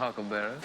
Huckleberry.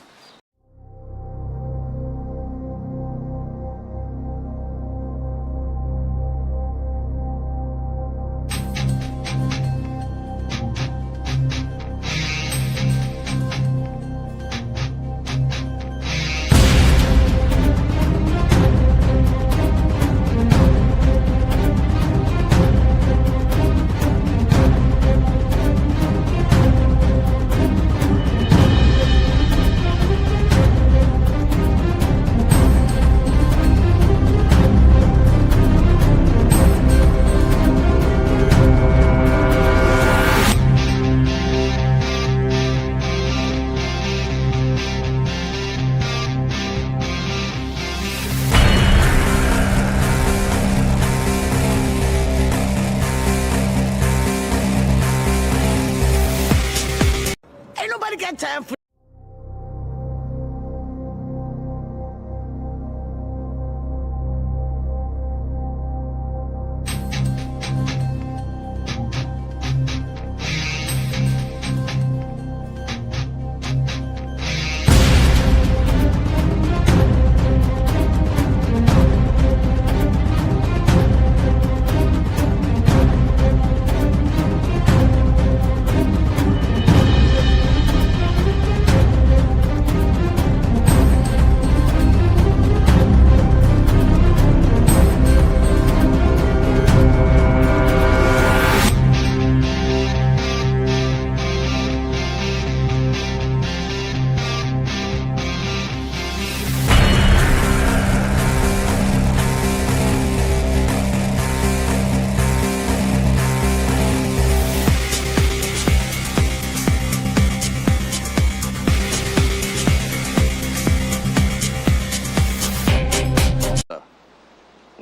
Got time for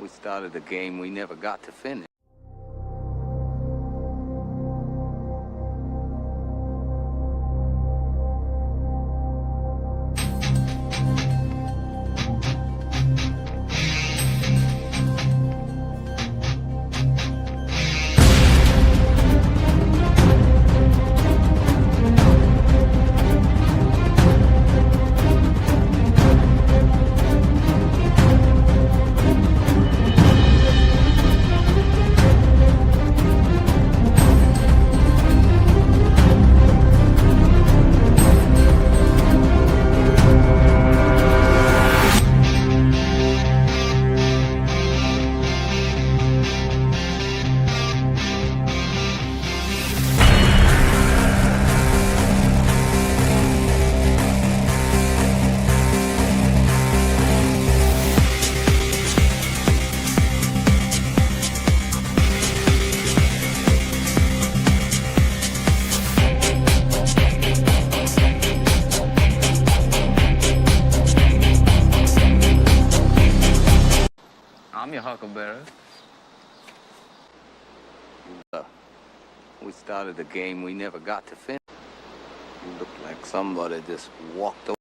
We started a game we never got to finish. I'm your Huckleberry. We started a game we never got to finish. You look like somebody just walked over.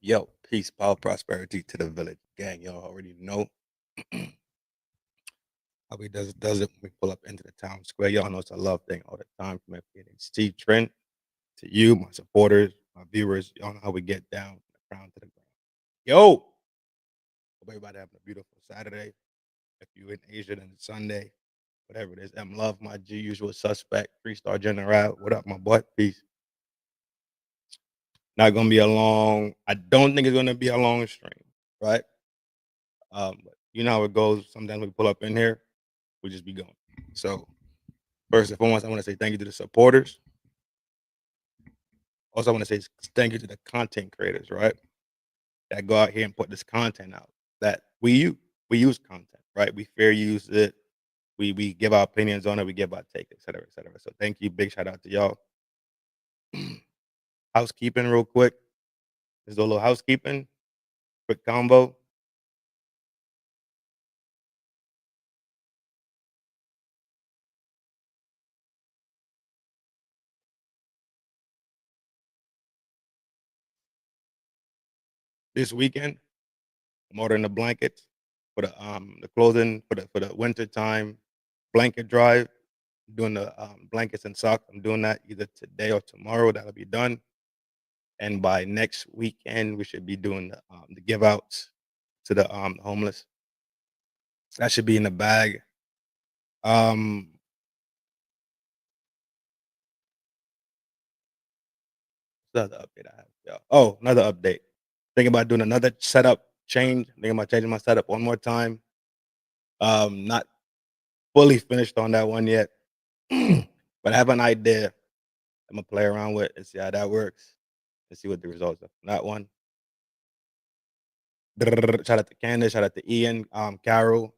Yo. Peace, power, prosperity to the village gang. Y'all already know. how he does it when we pull up into the town square. Y'all know it's a love thing all the time from FDNHT Trin to you, my supporters, my viewers. Y'all know how we get down from the crown to the ground. Yo, hope everybody having a beautiful Saturday. If you in Asia, then it's Sunday. Whatever it is. M Love, my G usual suspect, 3-star general. What up, my boy? Peace. Not gonna be a long. I don't think it's gonna be a long stream, right? But you know how it goes. Sometimes we pull up in here, we just be going. So first and foremost, I want to say thank you to the supporters. Also, I want to say thank you to the content creators, right? That go out here and put this content out. That we use content, right? We fair use it. We give our opinions on it. We give our take, et cetera, et cetera. So thank you. Big shout out to y'all. Housekeeping, real quick. There's a little housekeeping. Quick combo. This weekend, I'm ordering the blankets for the clothing for the winter time blanket drive. I'm doing the blankets and socks. I'm doing that either today or tomorrow. That'll be done. And by next weekend, we should be doing the give outs to the homeless. That should be in the bag. What's the other update I have? Yeah. Oh, another update. Thinking about doing another setup change. Thinking about changing my setup one more time. Not fully finished on that one yet, but I have an idea. I'm gonna play around with and see how that works and see what the results are from that one. Shout out to Candace, shout out to Ian, Carol,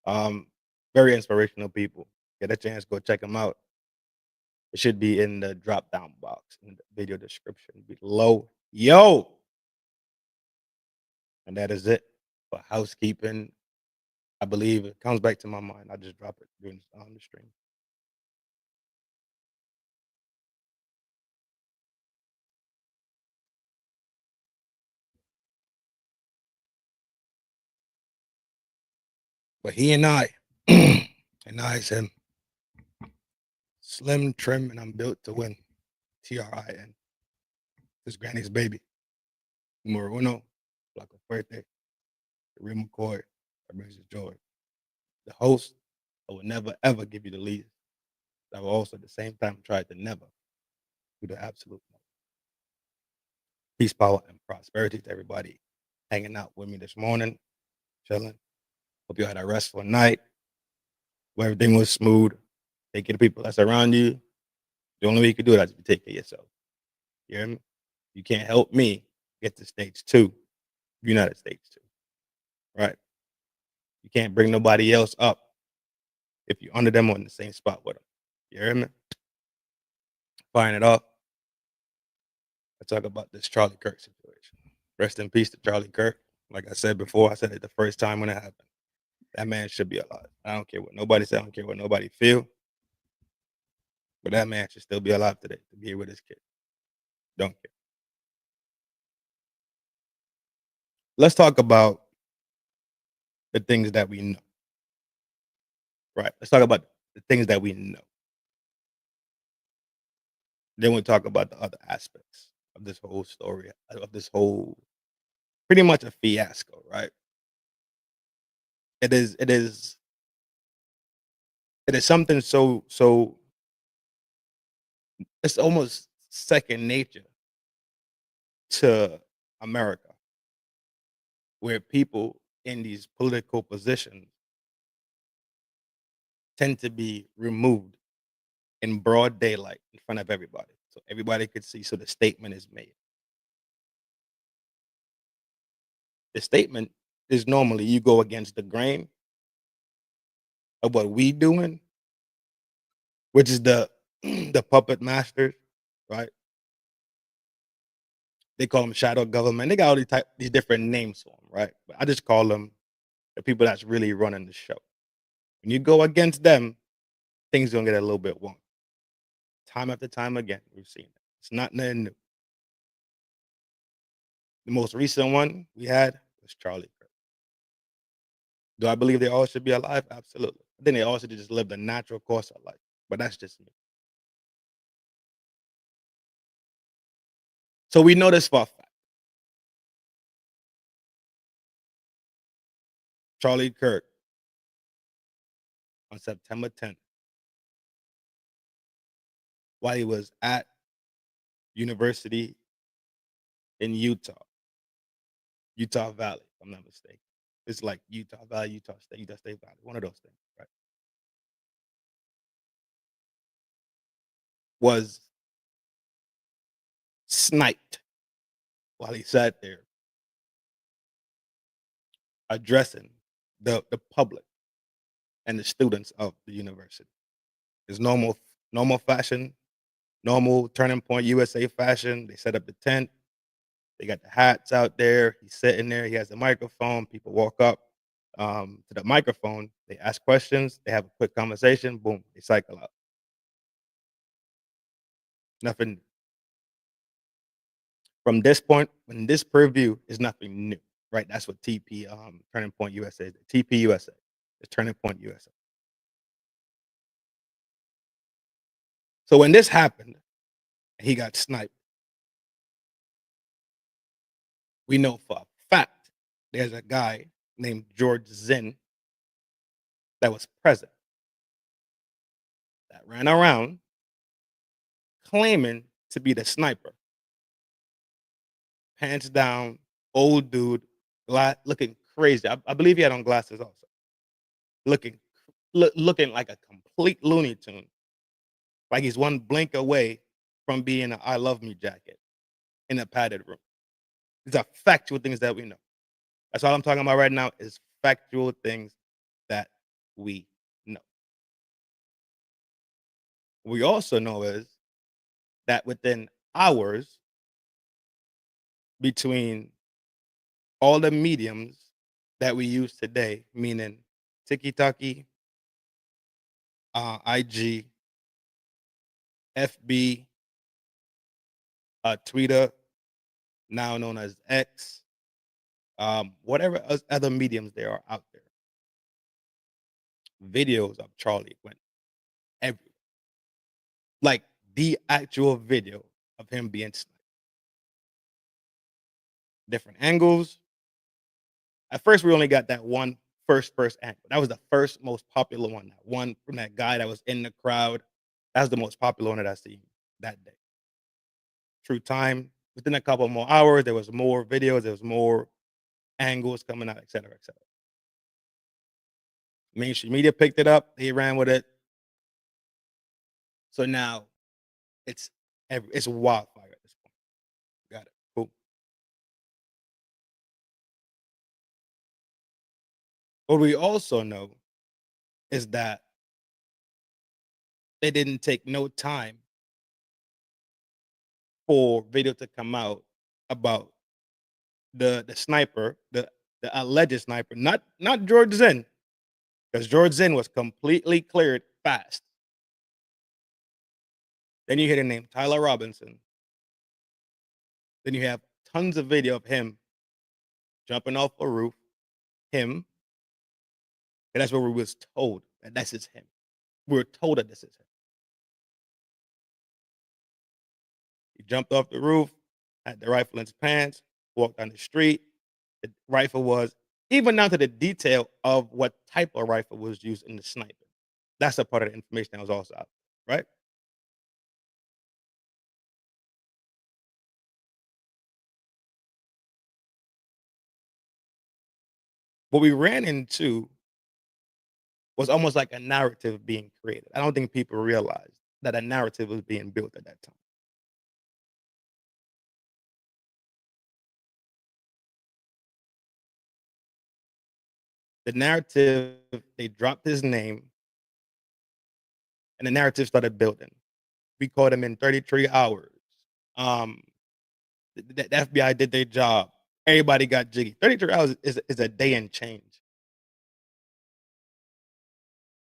um, very inspirational people. Get a chance, go check them out. It should be in the drop down box in the video description below. Yo, and that is it for housekeeping. I believe it comes back to my mind. I just drop it during the stream. But he and I, and I said, slim, trim, and I'm built to win. TRIN. This granny's baby. Numero uno, Flaco Fuerte, the real McCoy, that brings us joy. The host, I will never ever give you the lead. I will also at the same time try to never do the absolute most. Peace, power, and prosperity to everybody hanging out with me this morning, chilling. Hope you had a restful night where everything was smooth. Take care of people that's around you. The only way you can do that is if you take care of yourself. You hear me? You can't help me get to stage 2. You're not at stage 2, right? You can't bring nobody else up if you're under them or in the same spot with them. You hear me? Firing it off. I talk about this Charlie Kirk situation. Rest in peace to Charlie Kirk. Like I said before, I said it the first time when it happened. That man should be alive. I don't care what nobody said. I don't care what nobody feel. But that man should still be alive today to be here with his kid. Don't care. Let's talk about the things that we know. Right. Let's talk about the things that we know. Then we'll talk about the other aspects of this whole story, of this whole pretty much a fiasco, right? It is something so it's almost second nature to America, where people in these political positions tend to be removed in broad daylight in front of everybody. So everybody could see. So the statement is made. The statement is normally you go against the grain of what we doing, which is the the puppet masters, right? They call them shadow government. They got all these different names for them, right? But I just call them the people that's really running the show. When you go against them, things gonna get a little bit wrong. Time after time again, we've seen it. It's not nothing new. The most recent one we had was Charlie Kirk. Do I believe they all should be alive? Absolutely. Then they also just live the natural course of life. But that's just me. So we know this for a fact. Charlie Kirk on September 10th, while he was at university in Utah Valley, if I'm not mistaken. It's like Utah Valley, Utah State Valley, one of those things, right? Was sniped while he sat there addressing the public and the students of the university. It's normal fashion, normal Turning Point USA fashion. They set up the tent. They got the hats out there. He's sitting there. He has the microphone. People walk up to the microphone. They ask questions. They have a quick conversation. Boom, they cycle out. Nothing from this point. When this purview is nothing new, right? That's what TP Turning Point USA is. TP USA. It's Turning Point USA. So when this happened, he got sniped. We know for a fact there's a guy named George Zinn that was present that ran around claiming to be the sniper. Pants down, old dude, looking crazy. I believe he had on glasses also. Looking like a complete Looney Tune. Like he's one blink away from being an I Love Me jacket in a padded room. These are factual things that we know. That's all I'm talking about right now is factual things that we know. What we also know is that within hours between all the mediums that we use today, meaning TikTok, IG, FB, Twitter, now known as X, whatever other mediums there are out there. Videos of Charlie went everywhere. Like the actual video of him being sniped. Different angles. At first, we only got that one first angle. That was the first most popular one. That one from that guy that was in the crowd. That was the most popular one that I seen that day. True time. Within a couple more hours, there was more videos. There was more angles coming out, et cetera, et cetera. Mainstream media picked it up. They ran with it. So now it's wildfire at this point. Got it. Cool. What we also know is that they didn't take no time for video to come out about the sniper, the alleged sniper, not George Zinn, because George Zinn was completely cleared fast. Then you hear the name Tyler Robinson. Then you have tons of video of him jumping off a roof, him, and that's where we was told that this is him. We were told that this is him. He jumped off the roof, had the rifle in his pants, walked down the street. The rifle was, even down to the detail of what type of rifle was used in the sniping. That's a part of the information that was also out there, right? What we ran into was almost like a narrative being created. I don't think people realized that a narrative was being built at that time. The narrative, they dropped his name and the narrative started building. We caught him in 33 hours. Um, the FBI did their job. Everybody got jiggy. 33 hours is a day and change.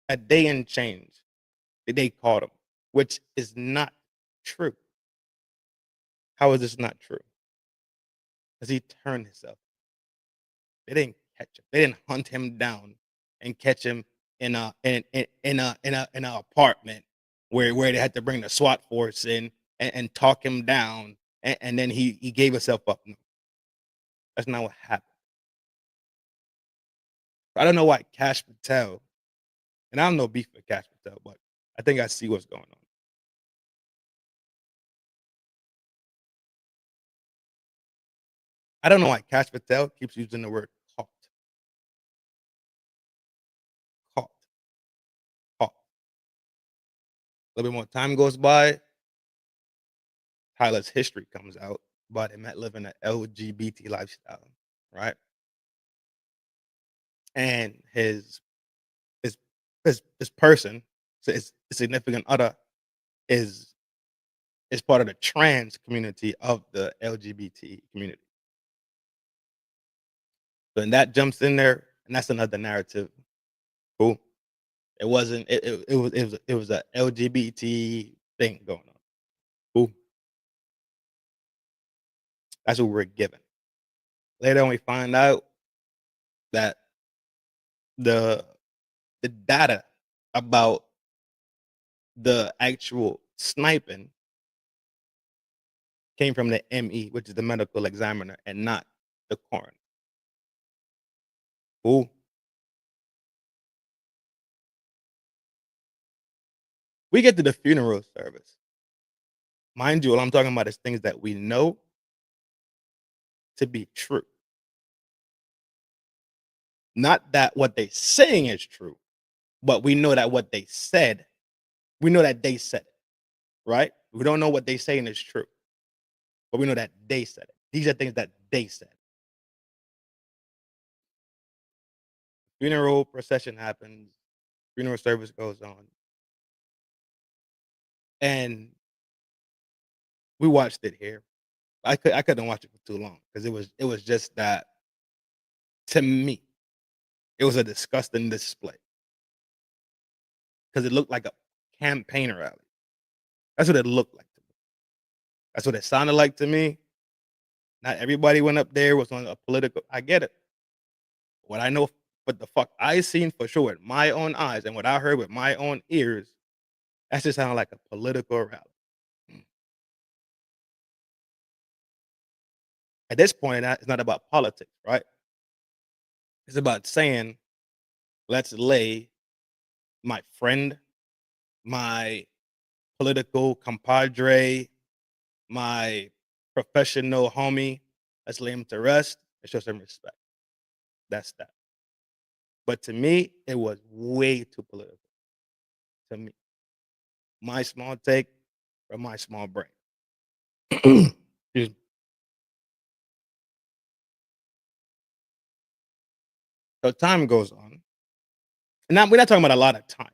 A day and change. They caught him, which is not true. How is this not true? Because he turned himself. They didn't catch him. They didn't hunt him down and catch him in a apartment where they had to bring the SWAT force in and talk him down, and then he gave himself up. No, that's not what happened. I don't know why Cash Patel, and I don't know beef with Cash Patel, but I think I see what's going on. I don't know why Cash Patel keeps using the word caught. Caught. Caught. A little bit more time goes by, Tyler's history comes out about him living an LGBT lifestyle, right? And his his person, so his significant other, is part of the trans community of the LGBT community. So and that jumps in there, and that's another narrative. Cool. It wasn't. It was a LGBT thing going on. Cool. That's what we're given. Later on, we find out that the data about the actual sniping came from the ME, which is the medical examiner, and not the coroner. Cool. We get to the funeral service. Mind you, all I'm talking about is things that we know to be true. Not that what they saying is true, but we know that what they said, we know that they said it, right? We don't know what they saying is true, but we know that they said it. These are things that they said. Funeral procession happens, funeral service goes on, and we watched it here. I couldn't watch it for too long because it was just that, to me, it was a disgusting display because it looked like a campaign rally. That's what it looked like to me. That's what it sounded like to me. Not everybody went up there was on a political. I get it. What I know, what the fuck I seen for sure with my own eyes and what I heard with my own ears, that just sounded like a political rally. At this point, it's not about politics, right? It's about saying, let's lay my friend, my political compadre, my professional homie, let's lay him to rest and show some respect. That's that. But to me, it was way too political. To me, my small take from my small brain. Excuse me. So time goes on. And now we're not talking about a lot of time.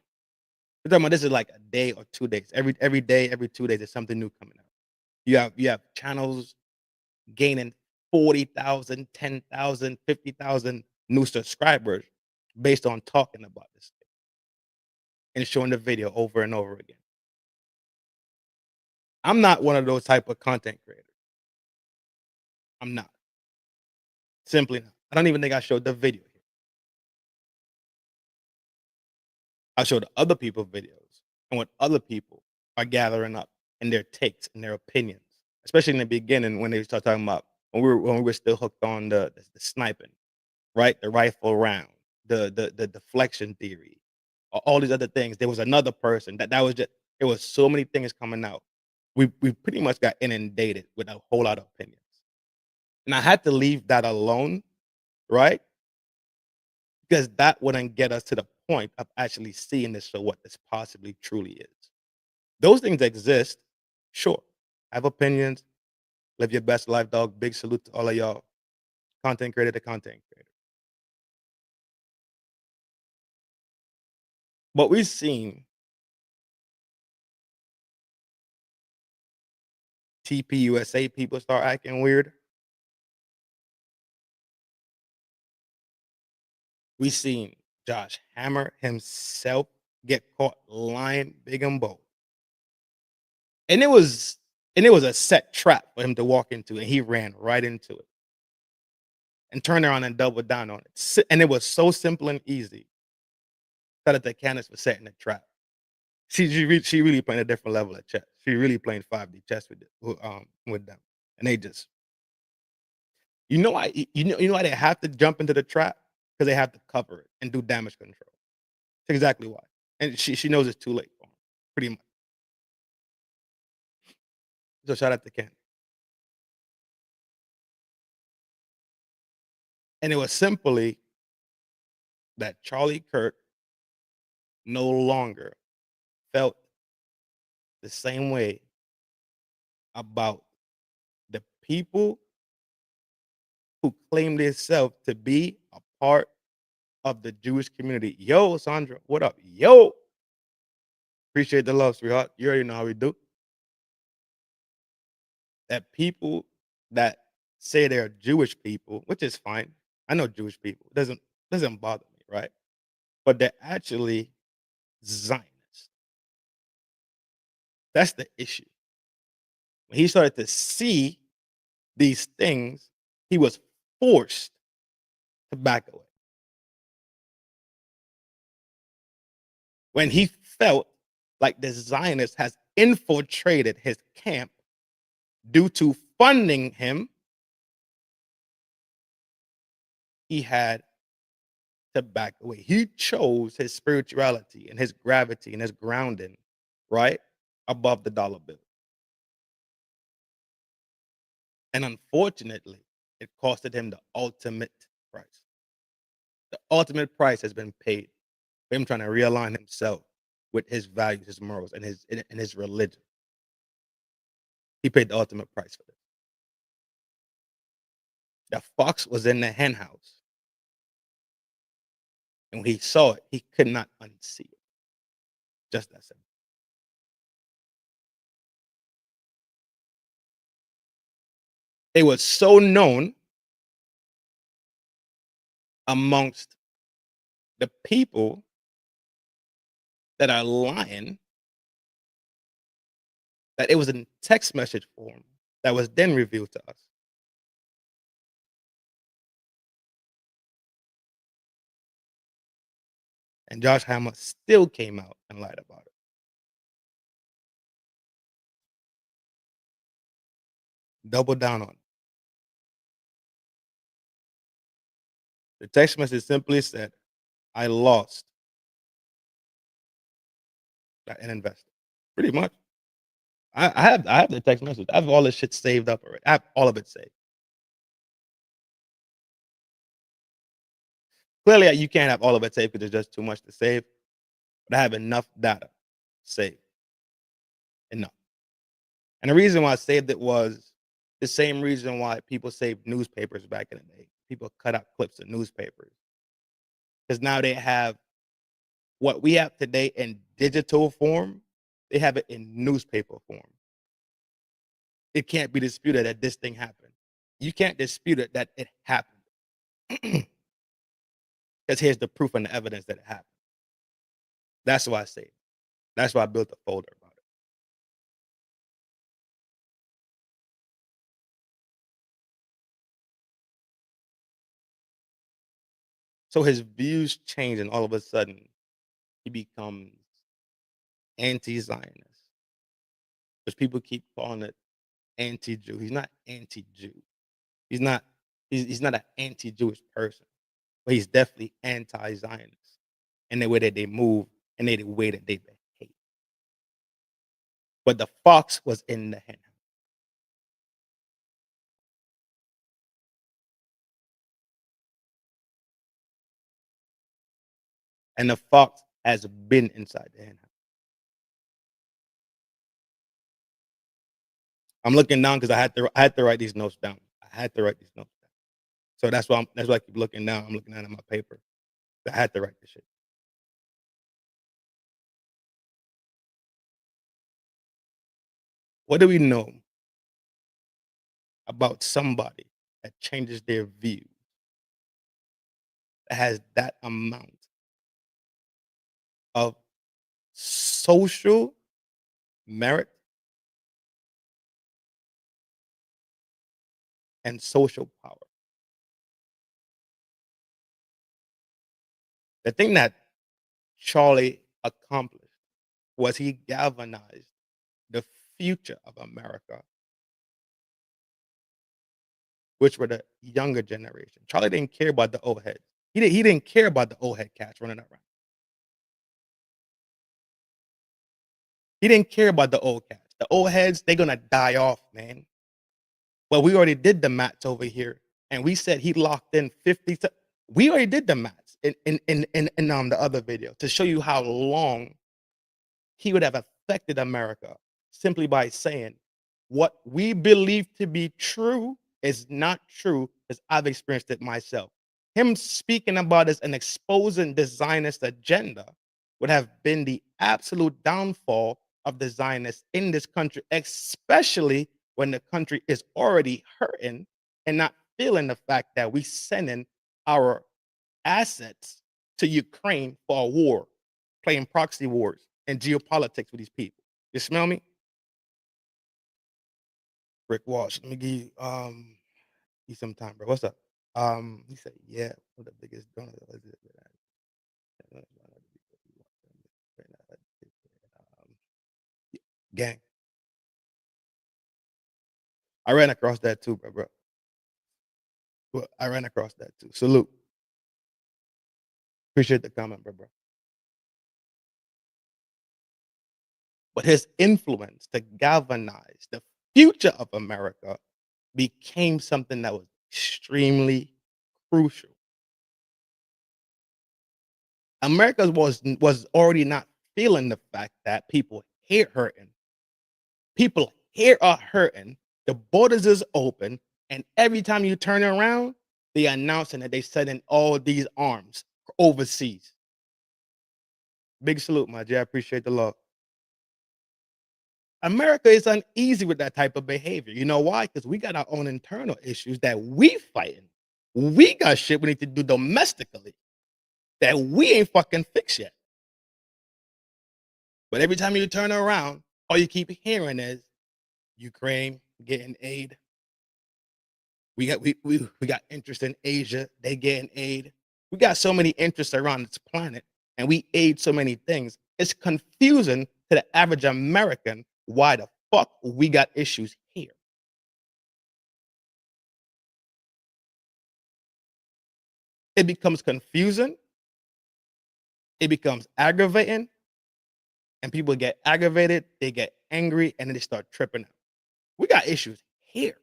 We're talking about this is like a day or 2 days. Every day, every 2 days, there's something new coming out. You have channels gaining 40,000, 10,000, 50,000 new subscribers based on talking about this thing and showing the video over and over again. I'm not one of those type of content creators. I'm not. Simply not. I don't even think I showed the video here. I showed other people's videos and what other people are gathering up and their takes and their opinions, especially in the beginning when they start talking about when we were still hooked on the sniping, right? The rifle round, the deflection theory, all these other things. There was another person that was just there was so many things coming out. We pretty much got inundated with a whole lot of opinions. And I had to leave that alone, right? Because that wouldn't get us to the point of actually seeing this for what this possibly truly is. Those things exist, sure. Have opinions, live your best life, dog. Big salute to all of y'all. Content creator to content creator. But we've seen TPUSA people start acting weird. We seen Josh Hammer himself get caught lying big and bold. And it was a set trap for him to walk into, and he ran right into it. And turned around and doubled down on it. And it was so simple and easy. Shout out to Candace for setting the trap. She really playing a different level of chess. She really playing 5D chess with them, and they just you know why they have to jump into the trap, because they have to cover it and do damage control. That's exactly why, and she knows it's too late for 'em, pretty much. So shout out to Ken. And it was simply that Charlie Kirk no longer felt the same way about the people who claim themselves to be a part of the Jewish community. Yo, Sandra, what up? Yo, appreciate the love, sweetheart. You already know how we do. That people that say they're Jewish people, which is fine. I know Jewish people. It doesn't bother me, right? But they're actually Zionists. That's the issue. When he started to see these things, he was forced to back away. When he felt like the Zionist has infiltrated his camp due to funding him, he had to back away. He chose his spirituality and his gravity and his grounding, right, above the dollar bill. And unfortunately, it costed him the ultimate price. The ultimate price has been paid for him trying to realign himself with his values, his morals, and his religion. He paid the ultimate price for this. The fox was in the hen house, and when he saw it, he could not unsee it. Just that simple. It was so known amongst the people that are lying that it was in text message form that was then revealed to us. And Josh Hammer still came out and lied about it. Double down on it. The text message simply said, I lost an investor. Pretty much. I have the text message. I have all this shit saved up already. I have all of it saved. Clearly, you can't have all of it saved because there's just too much to save. But I have enough data saved. Enough. And the reason why I saved it was the same reason why people saved newspapers back in the day. People cut out clips of newspapers. Because now they have what we have today in digital form, they have it in newspaper form. It can't be disputed that this thing happened. You can't dispute it that it happened. Because here's the proof and the evidence that it happened. That's why I say it. That's why I built a folder about it. So his views change, and all of a sudden, he becomes anti-Zionist, which people keep calling it anti-Jew. He's not anti-Jew. He's not. He's not an anti-Jewish person, but he's definitely anti-Zionist in the way that they move and the way that they behave. But the fox was in the hen house. And the fox has been inside the hen house. I'm looking down because I had to write these notes down. I had to write these notes down. So that's why I keep looking down. I'm looking at my paper. I had to write this shit. What do we know about somebody that changes their view, that has that amount of social merit and social power? The thing that Charlie accomplished was he galvanized the future of America, which were the younger generation. Charlie didn't care about the old heads. He didn't care about the old head cats running around. He didn't care about the old cats. The old heads, they're gonna die off, man. Well, we already did the mats over here, and we said he locked in 50. We already did the mats in the other video to show you how long he would have affected America simply by saying what we believe to be true is not true, as I've experienced it myself. Him speaking about this and exposing the Zionist agenda would have been the absolute downfall of the Zionists in this country, especially when the country is already hurting and not feeling the fact that we sending our assets to Ukraine for a war, playing proxy wars and geopolitics with these people. You smell me? Rick Walsh, let me give you some time, bro. What's up? He said, yeah, one of the biggest donors. Gang. I ran across that too, bro. Well, I ran across that too. Salute. Appreciate the comment, bro. But his influence to galvanize the future of America became something that was extremely crucial. America was already not feeling the fact that people here hurting. People here are hurting. The borders is open, and every time you turn around, they announcing that they sending all these arms overseas. Big salute, my J. I appreciate the love. America is uneasy with that type of behavior. You know why? Because we got our own internal issues that we fighting. We got shit we need to do domestically that we ain't fucking fixed yet. But every time you turn around, all you keep hearing is Ukraine getting aid. We got interest in Asia, they getting aid. We got so many interests around this planet, and we aid so many things. It's confusing to the average American why the fuck we got issues here. It becomes confusing, it becomes aggravating, and people get aggravated, they get angry, and then they start tripping out. We got issues here.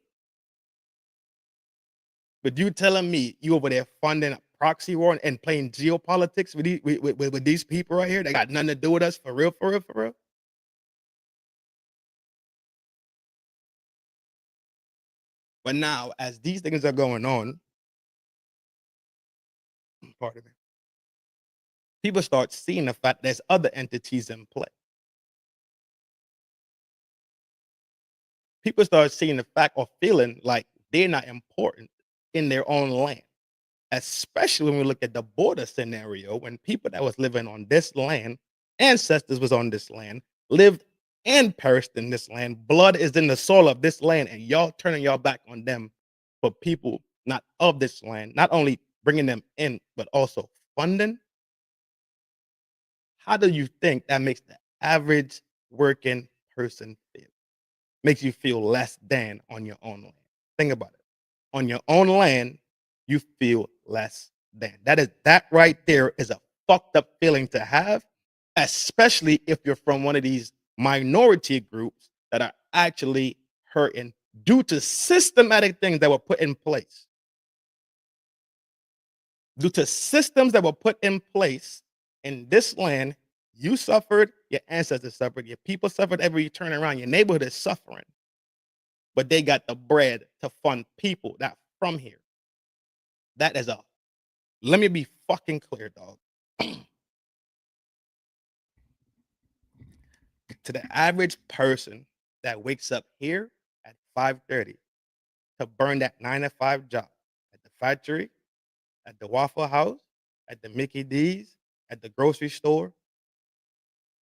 But you telling me you over there funding a proxy war and playing geopolitics with these people right here that got nothing to do with us for real, for real, for real? But now, as these things are going on, pardon me, people start seeing the fact there's other entities in play. People start seeing the fact or feeling like they're not important in their own land. Especially when we look at the border scenario, when people that was living on this land, ancestors was on this land, lived and perished in this land. Blood is in the soil of this land, and y'all turning y'all back on them for people not of this land, not only bringing them in, but also funding. How do you think that makes the average working person feel? Makes you feel less than on your own land. Think about it. On your own land, you feel less than. That right there is a fucked up feeling to have, especially if you're from one of these minority groups that are actually hurting due to systematic things that were put in place. Due to systems that were put in place in this land, you suffered, your ancestors suffered, your people suffered. Every you turn around, your neighborhood is suffering. But they got the bread to fund people that from here. That is a, let me be fucking clear, dog. To the average person that wakes up here at 5:30 to burn that 9 to 5 job at the factory, at the Waffle House, at the Mickey D's, at the grocery store,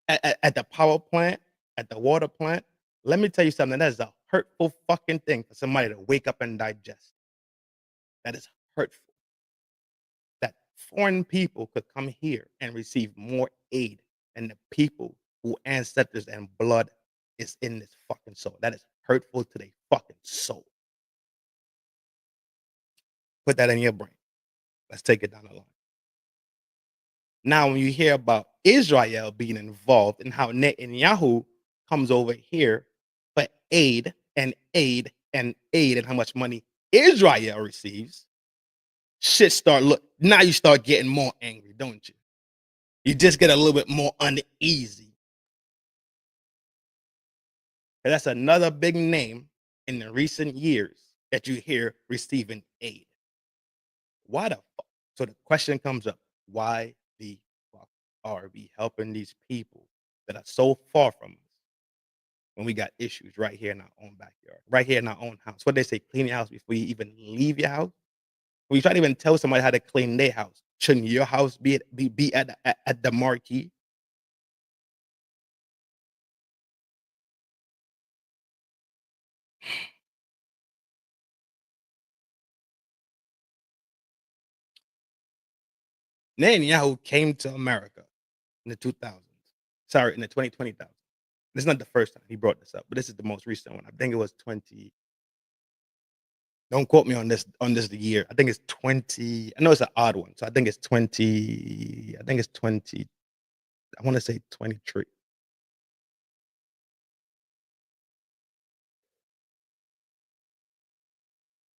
at the power plant, at the water plant. Let me tell you something. That is a hurtful fucking thing for somebody to wake up and digest. That is hurtful. That foreign people could come here and receive more aid and the people who ancestors and blood is in this fucking soul. That is hurtful to their fucking soul. Put that in your brain. Let's take it down the line. Now, when you hear about Israel being involved and how Netanyahu comes over here for aid and aid and aid and how much money Israel receives, shit now you start getting more angry, don't you? You just get a little bit more uneasy. And that's another big name in the recent years that you hear receiving aid. Why the fuck? So the question comes up, why the fuck are we helping these people that are so far from us when we got issues right here in our own backyard, right here in our own house? What they say, clean your house before you even leave your house. When you try to even tell somebody how to clean their house, shouldn't your house be at the marquee? Netanyahu came to America in the 2000s. Sorry, in the 2020s. This is not the first time he brought this up, but this is the most recent one. I think it was 20. Don't quote me on this the year. I think it's 20. I know it's an odd one. So I think it's 20. I think it's 20. I want to say 23.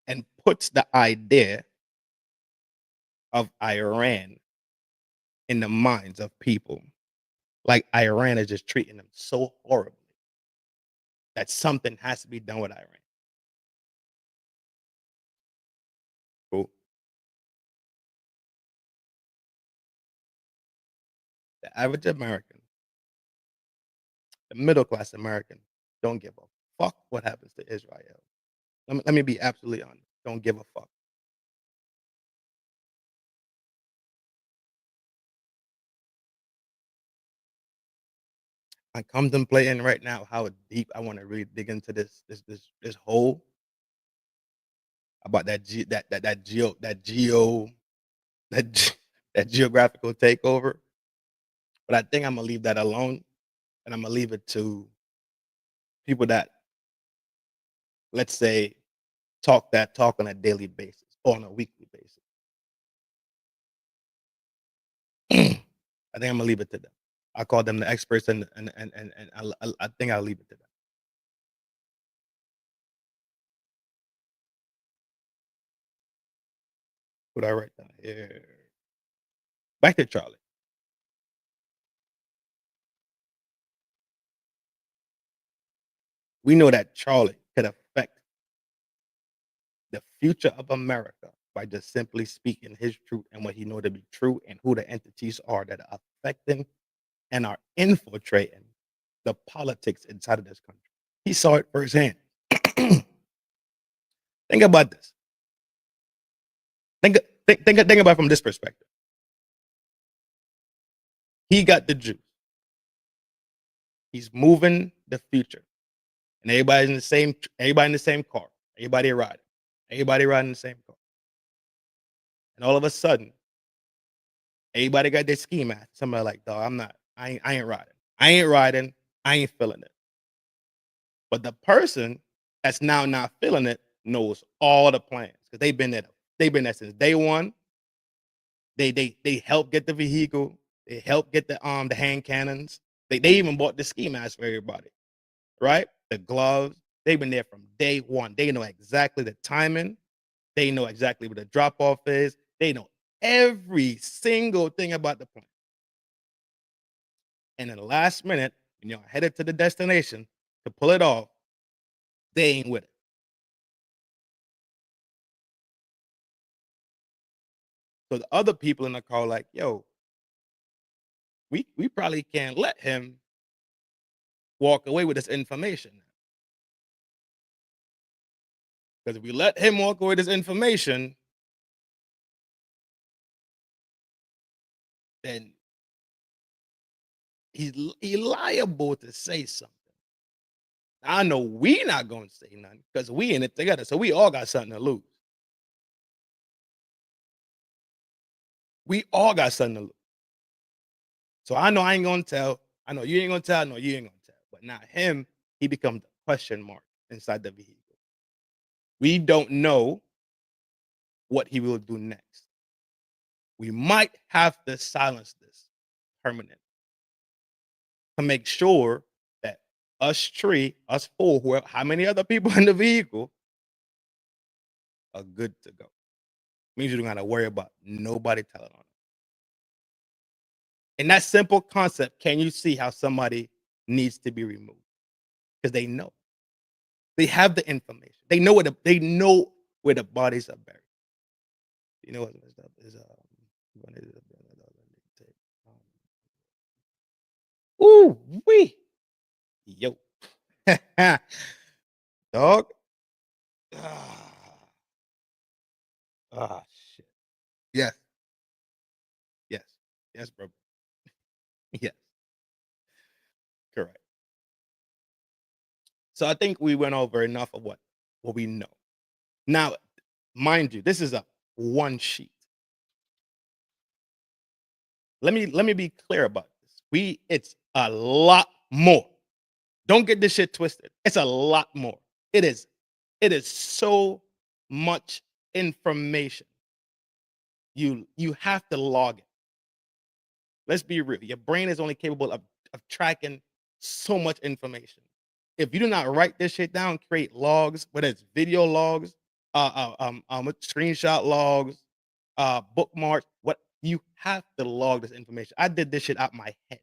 And puts the idea of Iran in the minds of people. Like Iran is just treating them so horribly that something has to be done with Iran. Cool. The average American, the middle class American, don't give a fuck what happens to Israel. Let me be absolutely honest. Don't give a fuck. I'm contemplating right now how deep I want to really dig into this hole about that geographical takeover. But I think I'm gonna leave that alone, and I'm gonna leave it to people that, let's say, talk on a daily basis or on a weekly basis. I think I'm gonna leave it to them. I call them the experts, and I think I'll leave it to them. What I write down here. Back to Charlie. We know that Charlie could affect the future of America by just simply speaking his truth and what he know to be true and who the entities are that are affecting and are infiltrating the politics inside of this country. He saw it firsthand. Think about this. Think about it from this perspective. He got the juice. He's moving the future. And everybody in the same car. Everybody riding the same car. And all of a sudden, everybody got their ski mask. Somebody like, dog, I ain't riding. I ain't feeling it. But the person that's now not feeling it knows all the plans because they've been there since day one. They help get the vehicle. They help get the hand cannons. They even bought the ski mask for everybody, right? The gloves. They've been there from day one. They know exactly the timing. They know exactly where the drop off is. They know every single thing about the plan. And in the last minute, when you're headed to the destination to pull it off, they ain't with it. So the other people in the car like, yo, we probably can't let him walk away with this information. Because if we let him walk away with this information, then he's liable to say something. I know we not going to say nothing because we in it together. So we all got something to lose. We all got something to lose. So I know I ain't gonna tell. I know you ain't gonna tell. I know you ain't gonna tell. But now him, he becomes the question mark inside the vehicle. We don't know what he will do next. We might have to silence this permanently to make sure that us three, us four, whoever, how many other people in the vehicle are good to go. Means you don't gotta worry about nobody telling on them. In that simple concept, can you see how somebody needs to be removed? Because they know. They have the information. They know where the bodies are buried. You know what's messed up is ooh wee yo dog. Ah, shit. Yes, yes, yes, bro. Yes, correct. So I think we went over enough of what we know. Now, mind you, this is a one sheet. Let me be clear about this. It's a lot more. Don't get this shit twisted. It's a lot more. It is. It is so much information. You have to log it. Let's be real. Your brain is only capable of tracking so much information. If you do not write this shit down, create logs, whether it's video logs, screenshot logs, bookmarks, what you have to log this information. I did this shit out my head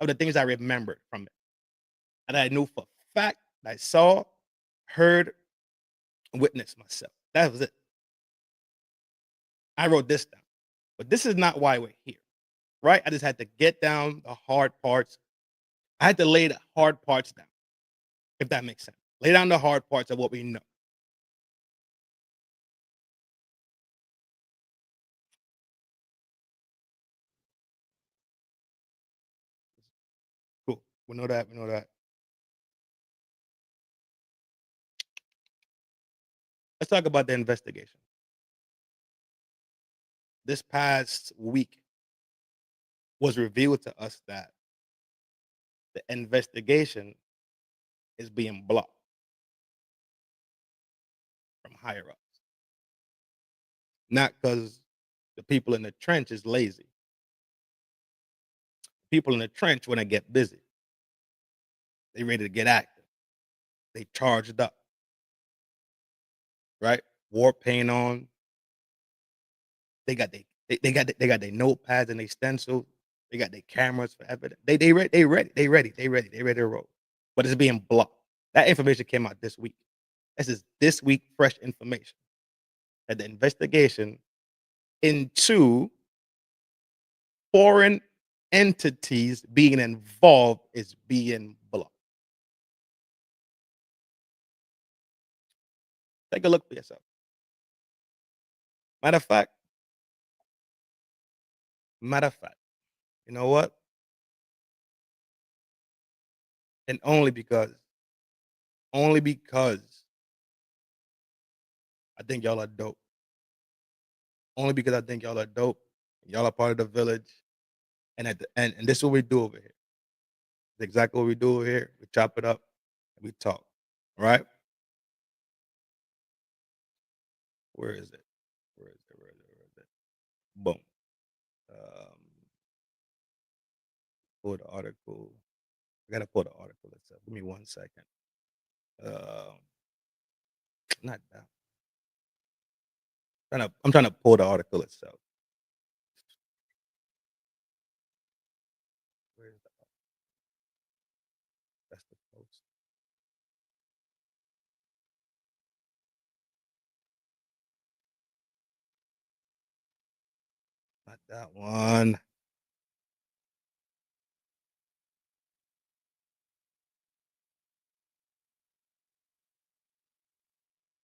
of the things I remembered from it. And I knew for a fact that I saw, heard, witnessed myself. That was it. I wrote this down. But this is not why we're here, right? I just had to get down the hard parts. I had to lay the hard parts down, if that makes sense. Lay down the hard parts of what we know. Cool. We know that. We know that. Let's talk about the investigation. This past week was revealed to us that the investigation is being blocked from higher ups. Not because the people in the trench is lazy. People in the trench want to get busy. They ready to get active. They charged up. Right? War paint on. They got their notepads and their stencils. They got their cameras for evidence. They ready to roll. But it's being blocked. That information came out this week. This is this week fresh information. That the investigation into foreign entities being involved is being blocked. Take a look for yourself. Matter of fact, you know what? And only because I think y'all are dope. Only because I think y'all are dope. Y'all are part of the village. And at the end, and this is what we do over here. It's exactly what we do over here. We chop it up and we talk. All right? Where is it? Where is it? Where is it? Where is it? Boom. Um, pull the article. I gotta pull the article itself. Give me 1 second. Um, not that. I'm trying to pull the article itself. Where is the article? That's the post. Not that one.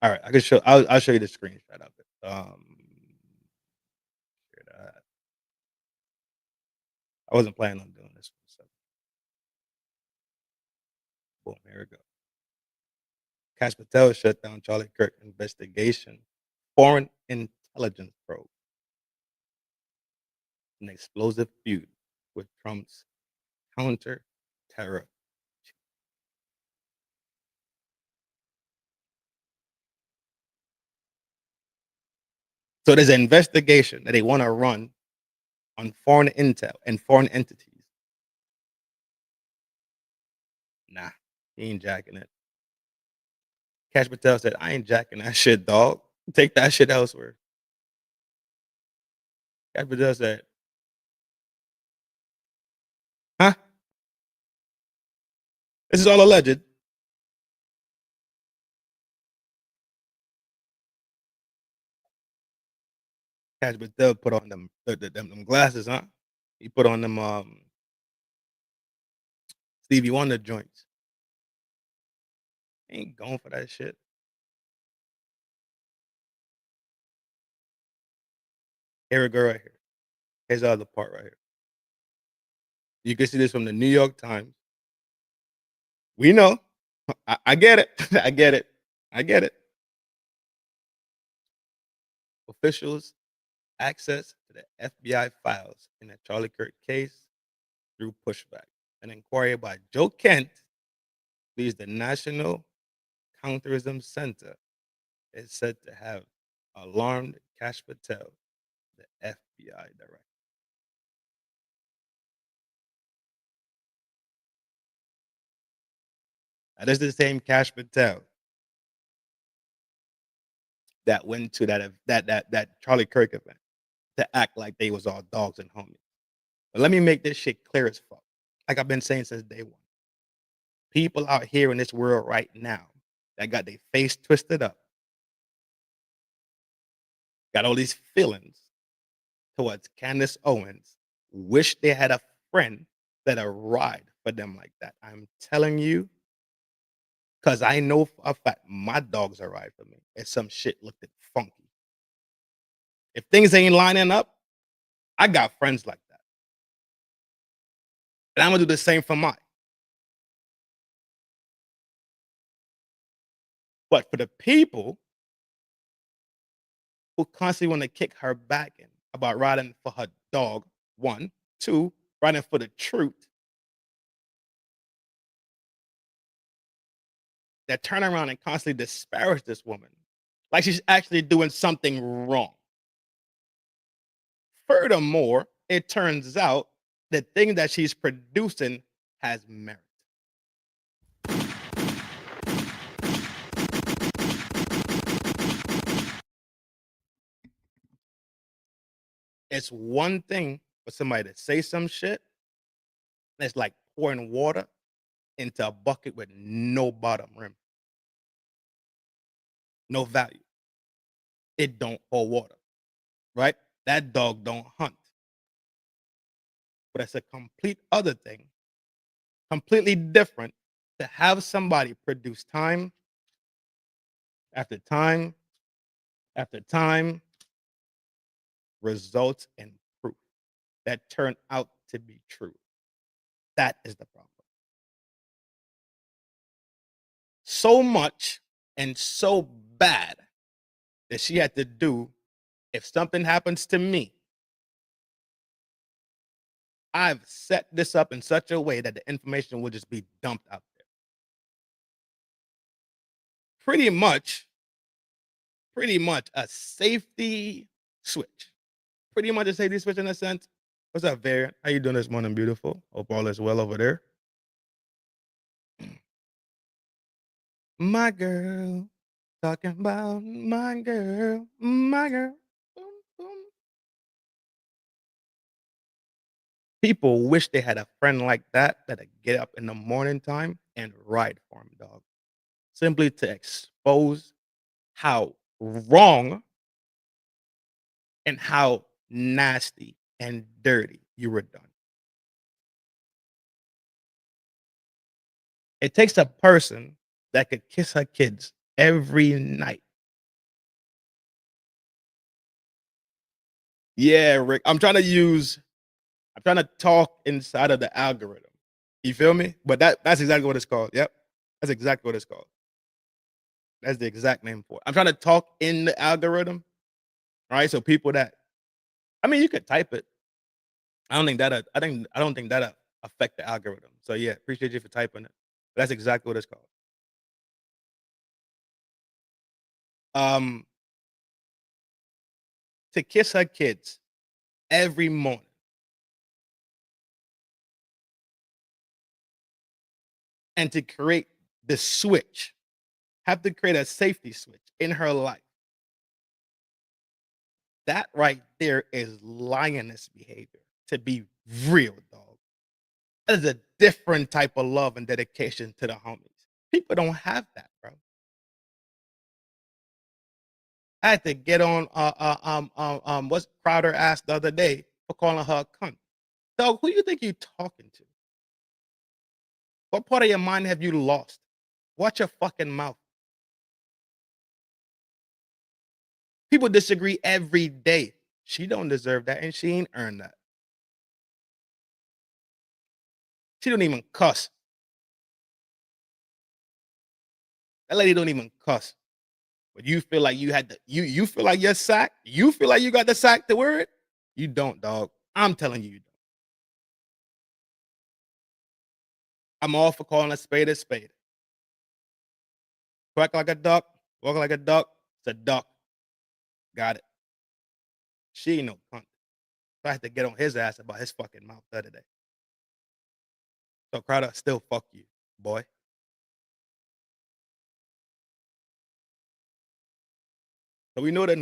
All right, I can show. I'll show you the screenshot of it. Share that. I wasn't planning on doing this one, so boom, here we go. Cash Patel shut down Charlie Kirk investigation. Foreign intelligence probe. An explosive feud. with Trump's counter terror. So there's an investigation that they want to run on foreign intel and foreign entities. Nah, he ain't jacking it. Cash Patel said, I ain't jacking that shit, dog. Take that shit elsewhere. Cash Patel said, huh? This is all alleged. Cash Patel put on them glasses, huh? He put on them Stevie Wonder joints. Ain't going for that shit. Here we go right here. Here's the other part right here. You can see this from the New York Times. We know. I get it. I get it. I get it. Officials access to the FBI files in the Charlie Kirk case through pushback. An inquiry by Joe Kent leads the National Counterterrorism Center is said to have alarmed Cash Patel, the FBI director. Now, this is the same Cash Patel that went to that Charlie Kirk event to act like they was all dogs and homies. But let me make this shit clear as fuck. Like I've been saying since day one. People out here in this world right now that got their face twisted up, got all these feelings towards Candace Owens, wish they had a friend that'll ride for them like that. I'm telling you, because I know for a fact my dogs are ride for me. If some shit looked funky. If things ain't lining up, I got friends like that. And I'm gonna do the same for mine. But for the people who constantly want to kick her back in about riding for her dog, one, two, riding for the truth, that turn around and constantly disparage this woman like she's actually doing something wrong. Furthermore, it turns out the thing that she's producing has merit. It's one thing for somebody to say some shit, and it's like pouring water into a bucket with no bottom rim, no value. It don't hold water, right? That dog don't hunt. But it's a complete other thing, completely different to have somebody produce time after time after time results in proof that turn out to be true. That is the problem. So much and so bad that she had to do, if something happens to me, I've set this up in such a way that the information will just be dumped out there. Pretty much a safety switch. Pretty much a safety switch in a sense. What's up, Variant? How you doing this morning, beautiful? Hope all is well over there. My girl, talking about my girl, my girl. Boom, boom. People wish they had a friend like that that'd get up in the morning time and ride for him, dog. Simply to expose how wrong and how nasty and dirty you were done. It takes a person that could kiss her kids every night. Yeah, Rick. I'm trying to talk inside of the algorithm. You feel me? But that's exactly what it's called. Yep. That's exactly what it's called. That's the exact name for it. I'm trying to talk in the algorithm. All right. So people that, I mean, you could type it. I don't think that affect the algorithm. So yeah, appreciate you for typing it. That's exactly what it's called. Um, to kiss her kids every morning and to create the switch, have to create a safety switch in her life. That right there is lioness behavior. To be real, dog. That is a different type of love and dedication to the homies. People don't have that, bro. I had to get on what's Crowder asked the other day for calling her a cunt. Dog, who you think you talking to? What part of your mind have you lost? Watch your fucking mouth. People disagree every day. She don't deserve that, and she ain't earned that. She don't even cuss. That lady don't even cuss. But you feel like you had the you feel like you're sacked. You feel like you got the sack to wear it. You don't, dog. I'm telling you, you don't. I'm all for calling a spade a spade. Quack like a duck, walk like a duck. It's a duck. Got it. She ain't no cunt. So I had to get on his ass about his fucking mouth the other day. So Crowder, still fuck you, boy. So we know that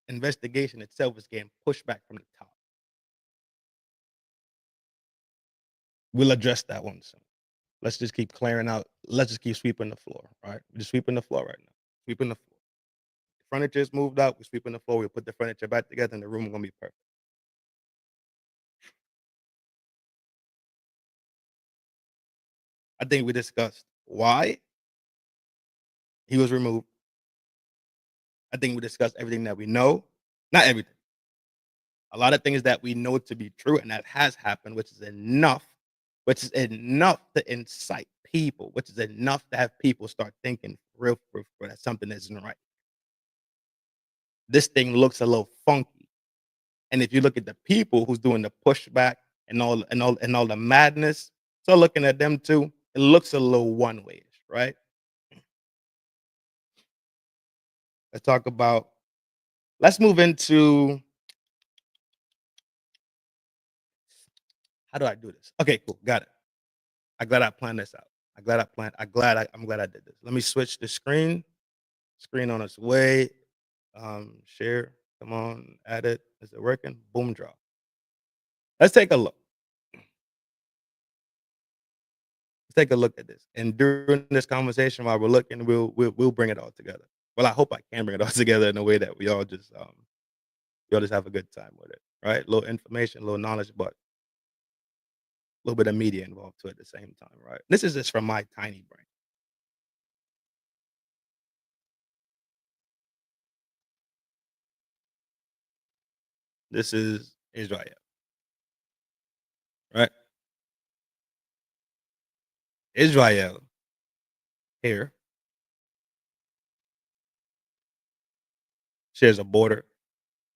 investigation itself is getting pushed back from the top. We'll address that one soon. Let's just keep clearing out. Let's just keep sweeping the floor. All right, we're just sweeping the floor right now. Sweeping the floor. The furniture is moved out. We're sweeping the floor. We'll put the furniture back together, and the room is gonna be perfect. I think we discussed why he was removed. I think we discussed everything that we know. Not everything. A lot of things that we know to be true and that has happened, which is enough to incite people, which is enough to have people start thinking real that something isn't right. This thing looks a little funky. And if you look at the people who's doing the pushback and all the madness, so looking at them too, it looks a little one way-ish, right? Let's move into how do I do this? Okay, cool, got it. I'm glad I planned this out. I'm glad I did this. Let me switch the screen. Screen on its way. Share. Come on, add it. Is it working? Boom drop. Let's take a look. Let's take a look at this. And during this conversation, while we're looking, we'll bring it all together. Well, I hope I can bring it all together in a way that we all just have a good time with it. Right? A little information, a little knowledge, but a little bit of media involved too at the same time, right? This is just from my tiny brain. This is Israel. Right? Israel here shares a border.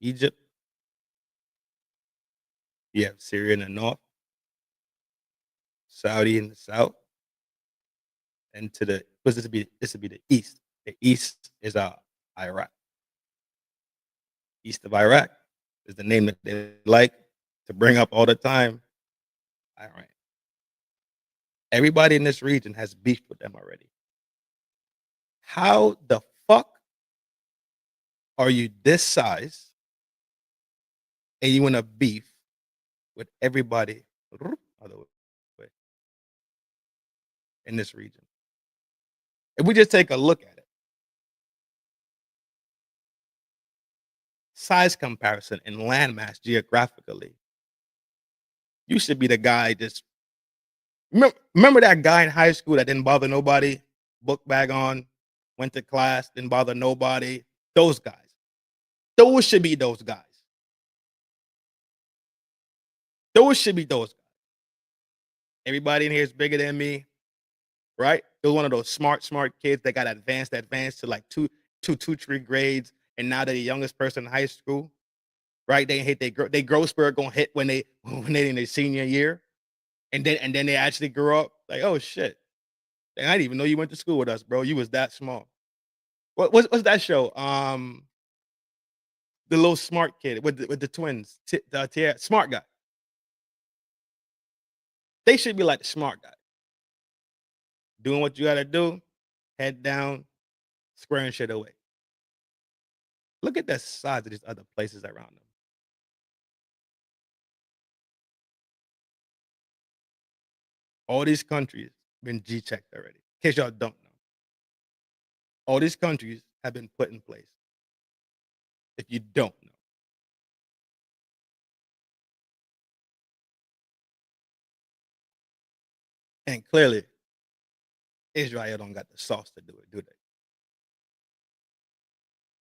Egypt, you have Syria in the north, Saudi in the south, and to the this would be the east. The east is Iraq. East of Iraq is the name that they like to bring up all the time. Iran. Everybody in this region has beefed with them already. How the fuck are you this size and you want to beef with everybody other way in this region? If we just take a look at it, size comparison and landmass geographically, you should be the guy just remember that guy in high school that didn't bother nobody, book bag on, went to class, didn't bother nobody. Those guys. Those should be those guys. Those should be those guys. Everybody in here is bigger than me, right? They're one of those smart kids that got advanced to like two, 3 grades, and now they're the youngest person in high school. right? They hit they growth spurt gonna hit when they in their senior year, and then they actually grow up like, oh shit, I didn't even know you went to school with us, bro. You was that small. What's that show? The little smart kid with the twins, smart guy. They should be like the smart guy, doing what you gotta do, head down, squaring shit away. Look at the size of these other places around them. All these countries been G-checked already. In case y'all don't know, all these countries have been put in place. If you don't know, and clearly Israel don't got the sauce to do it, do they?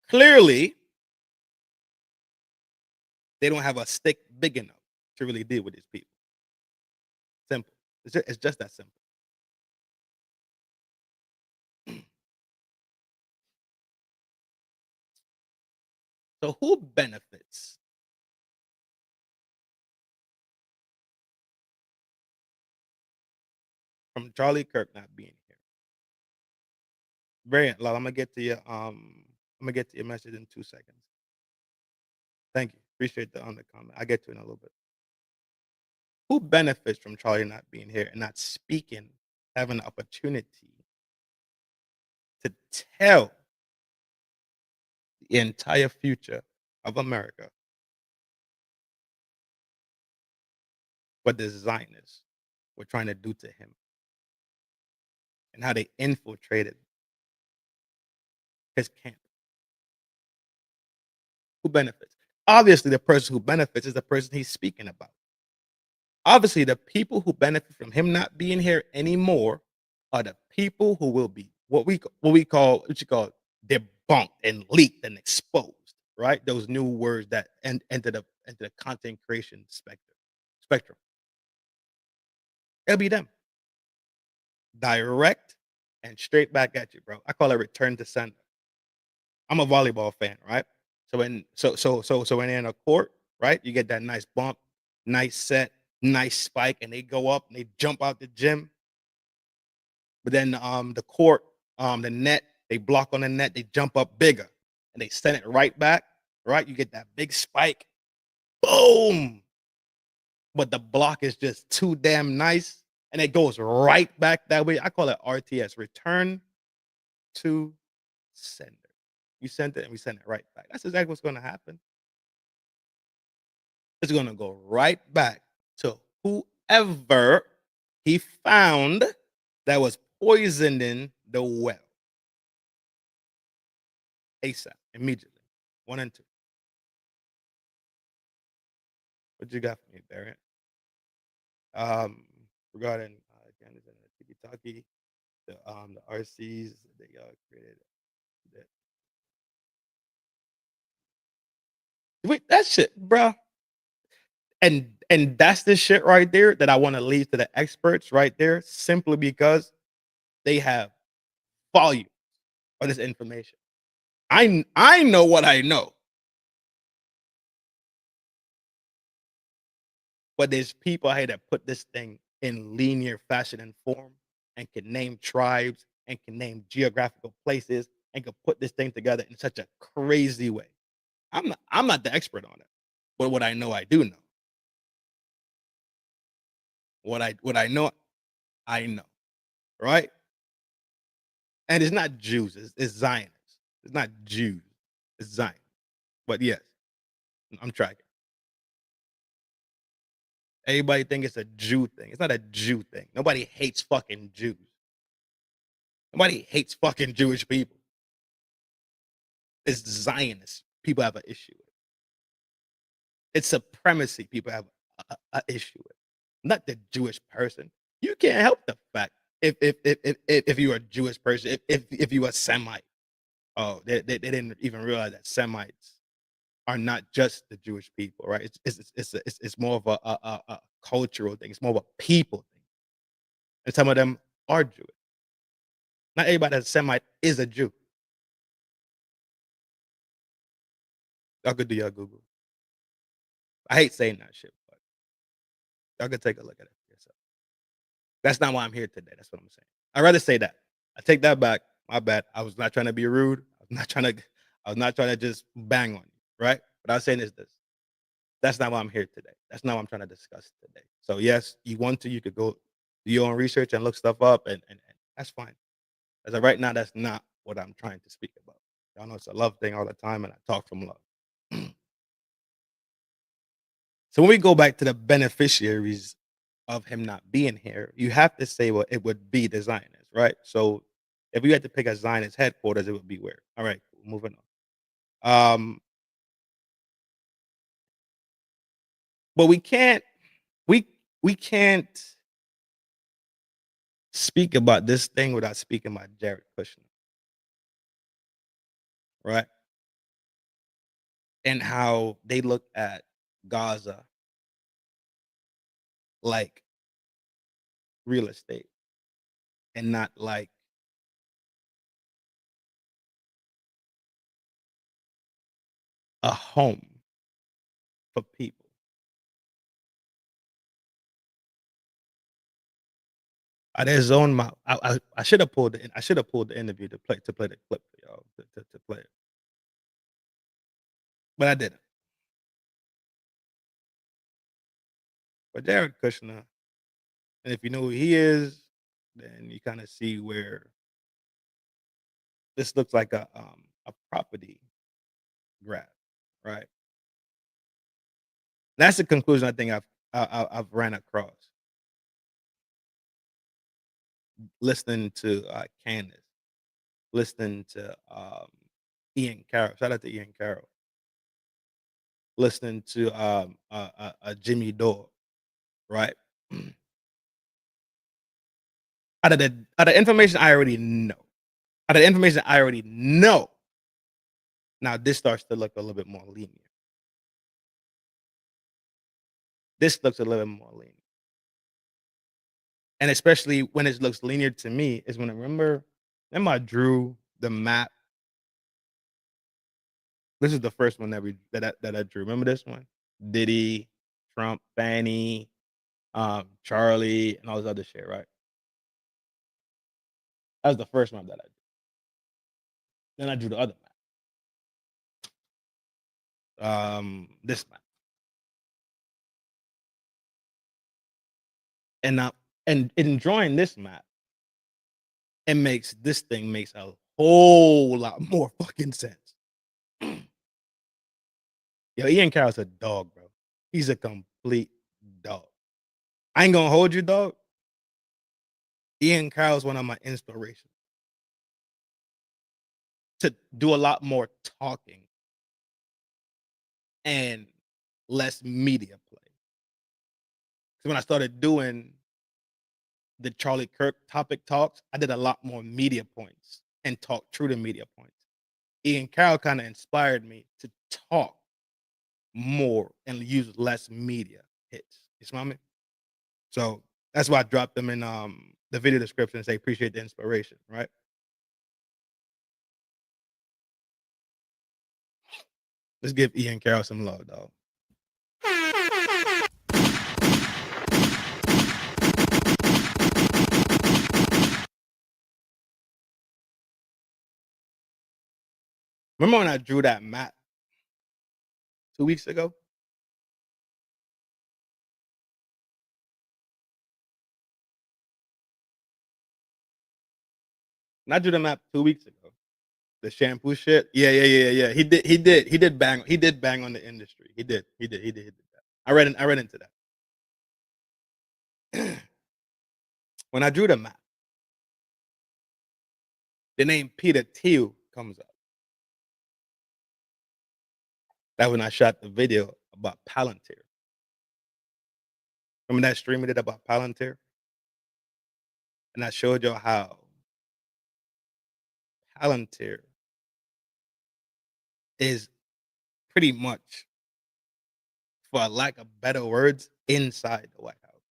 Clearly, they don't have a stick big enough to really deal with these people. Simple. It's just that simple. So who benefits from Charlie Kirk not being here? Very well, I'm gonna get to your message in 2 seconds. Thank you. Appreciate the comment. I'll get to it in a little bit. Who benefits from Charlie not being here and not speaking, having the opportunity to tell the entire future of America what the Zionists were trying to do to him and how they infiltrated his camp? Who benefits? Obviously, the person who benefits is the person he's speaking about. Obviously, the people who benefit from him not being here anymore are the people who will be what you call debunked and leaked and exposed, right? Those new words that enter the content creation spectrum. It'll be them. Direct and straight back at you, bro. I call it return to sender. I'm a volleyball fan, right? So when they're in a court, right, you get that nice bump, nice set, nice spike, and they go up and they jump out the gym. But then the court, the net, they block on the net, they jump up bigger and they send it right back, right? You get that big spike, boom. But the block is just too damn nice and it goes right back that way. I call it RTS, return to sender. You sent it and we send it right back. That's exactly what's going to happen. It's going to go right back to whoever he found that was poisoning the well. ASAP, immediately. 1 and 2. What you got for me, Barrett? Regarding again, is in the tiki-taki, the RCs they created. Wait, that shit, bro. And that's the shit right there that I want to leave to the experts right there, simply because they have volume of this information. I know what I know, but there's people here that put this thing in linear fashion and form and can name tribes and can name geographical places and can put this thing together in such a crazy way. I'm not the expert on it, but what I know, I do know. What I know, I know, right? And it's not Jews, it's Zionists. It's not Jews, it's Zionists. But yes, I'm tracking. Everybody think it's a Jew thing. It's not a Jew thing. Nobody hates fucking Jews. Nobody hates fucking Jewish people. It's Zionists people have an issue with. It's supremacy people have an issue with. Not the Jewish person. You can't help the fact if you're a Jewish person, if you're a Semite. Oh, they didn't even realize that Semites are not just the Jewish people, right? It's more of a cultural thing. It's more of a people thing, and some of them are Jewish. Not everybody that's a Semite is a Jew. Y'all could do your Google. I hate saying that shit, but y'all can take a look at it for yourself. That's not why I'm here today. That's what I'm saying. I'd rather say that. I take that back. My bad. I was not trying to be rude. I was not trying to just bang on you, right? What I was saying is this. That's not why I'm here today. That's not what I'm trying to discuss today. So yes, you want to, you could go do your own research and look stuff up and that's fine. As of right now, that's not what I'm trying to speak about. Y'all know it's a love thing all the time, and I talk from love. So when we go back to the beneficiaries of him not being here, you have to say, well, it would be the Zionists, right? So if we had to pick a Zionist headquarters, it would be where? All right, cool, moving on. But we we can't speak about this thing without speaking about Jared Kushner, right? And how they look at Gaza like real estate and not like a home for people. Their zone mouth. I should have pulled the interview to play the clip for y'all to play it, but I didn't. But Jared Kushner, and if you know who he is, then you kind of see where this looks like a property grab, right? That's the conclusion I think I've ran across listening to Candace, listening to Ian Carroll. Shout out to Ian Carroll. Listening to Jimmy Dore, right? Out of information I already know, now this starts to look a little bit more lenient. This looks a little bit more lenient, and especially when it looks lenient to me is when remember I drew the map. This is the first one that I drew. Remember this one? Diddy, Trump, Fanny, Charlie, and all this other shit, right? That was the first map that I drew. Then I drew the other map. This map. And now and in drawing this map, this thing makes a whole lot more fucking sense. Yo, Ian Carroll's a dog, bro. He's a complete dog. I ain't gonna hold you, dog. Ian Carroll's one of my inspirations to do a lot more talking and less media play. So when I started doing the Charlie Kirk topic talks, I did a lot more media points and talk true to media points. Ian Carroll kind of inspired me to talk more and use less media hits. You smell me? So that's why I dropped them in the video description and say appreciate the inspiration, right? Let's give Ian Carroll some love, dog. Remember when I drew that map 2 weeks ago? And I drew the map 2 weeks ago. The shampoo shit. Yeah. He did bang on the industry. He did that. I read into that. When I drew the map, the name Peter Thiel comes up. That when I shot the video about Palantir. Remember that stream we did about Palantir? And I showed y'all how Palantir is pretty much, for lack of better words, inside the White House.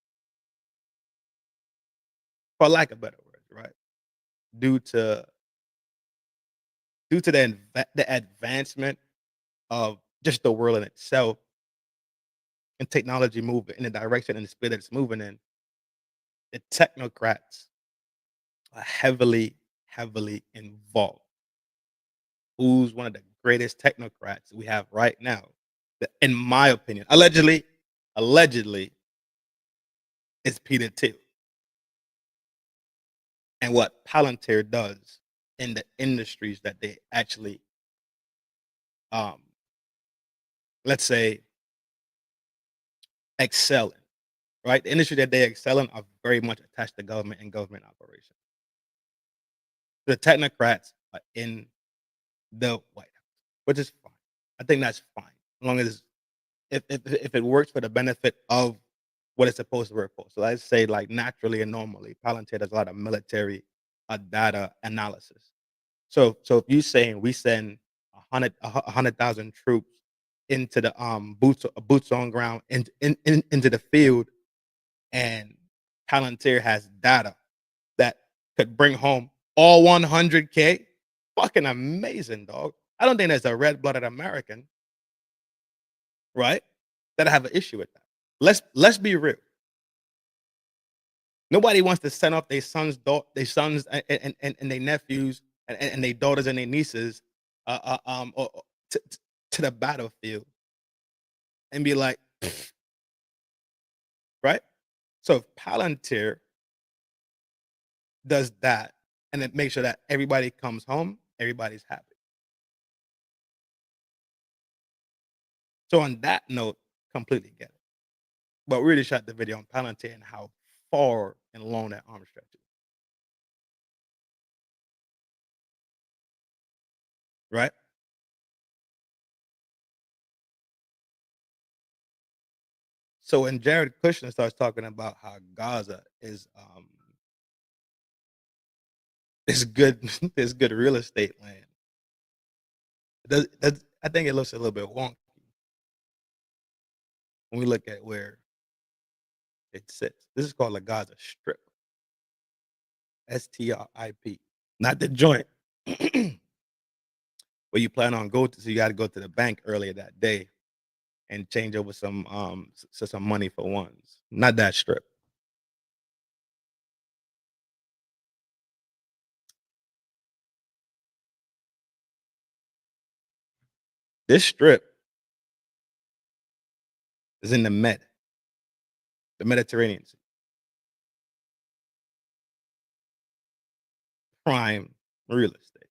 For lack of better words, right? Due to the advancement of just the world in itself, and technology move in the direction and the speed that it's moving in, the technocrats are heavily, heavily involved. Who's one of the greatest technocrats we have right now? In my opinion, allegedly, is Peter Thiel. And what Palantir does in the industries that they actually, um, let's say, excel in, right? The industry that they excel in are very much attached to government and government operations. The technocrats are in the White House, which is fine. I think that's fine, as long as if it works for the benefit of what it's supposed to work for. So let's say, like, naturally and normally, Palantir does a lot of military data analysis. So if you saying we send 100,000 troops into the boots on ground into the field, and Palantir has data that could bring home all 100K, fucking amazing, dog. I don't think there's a red-blooded American, right, that have an issue with that. Let's be real. Nobody wants to send off their sons, and their nephews and their daughters and their nieces, to the battlefield and be like, right? So if Palantir does that and it makes sure that everybody comes home, everybody's happy. So on that note, completely get it. But we really shot the video on Palantir and how far and long that arm stretch is. Right? So when Jared Kushner starts talking about how Gaza is good is good real estate land, I think it looks a little bit wonky when we look at where it sits. This is called a Gaza Strip. STRIP. Not the joint where you plan on going to, so you got to go to the bank earlier that day and change over some money for ones. Not that strip. This strip is in the Mediterranean Sea. Prime real estate.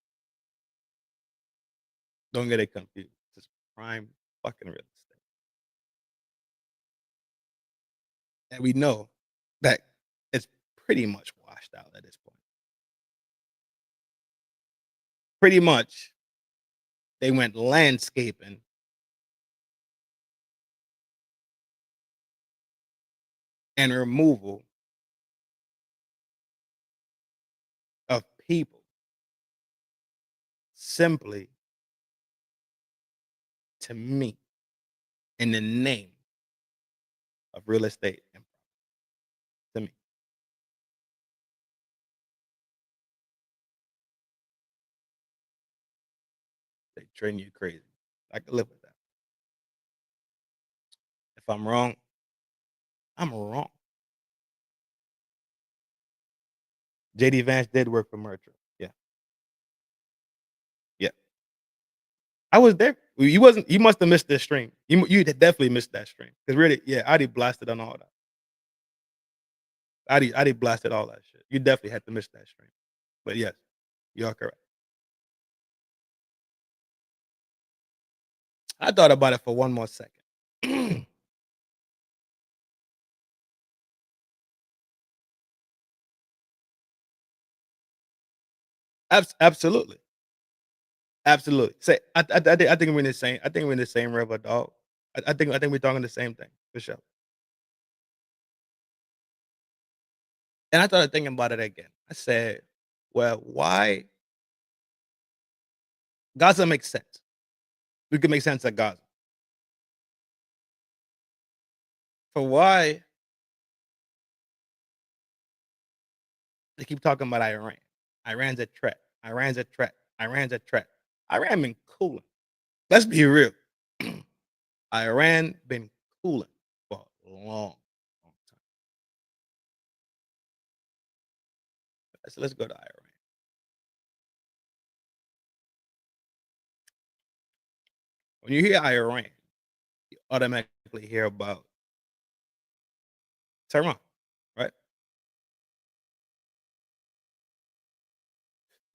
Don't get it confused. It's prime fucking real estate. And we know that it's pretty much washed out at this point. Pretty much, they went landscaping and removal of people simply to me in the name of real estate and to me. They train you crazy. I can live with that. If I'm wrong, I'm wrong. JD Vance did work for Mercer. Yeah. Yeah. I was there. You wasn't. You must have missed this stream. You definitely missed that stream because really, yeah, I did blasted on all that. I did blasted all that shit. You definitely had to miss that stream. But yes, you are correct. I thought about it for one more second. Absolutely, absolutely. Say, I think we're in the same. I think we're in the same river, dog. I think we're talking the same thing for sure. And I started thinking about it again. I said, well, why Gaza makes sense. We can make sense of Gaza. For why they keep talking about Iran. Iran's a threat. Iran's a threat. Iran's a threat. Iran been cooling. Let's be real. Iran been cooling long time. Let's go to Iran. When you hear Iran, you automatically hear about Tehran, right?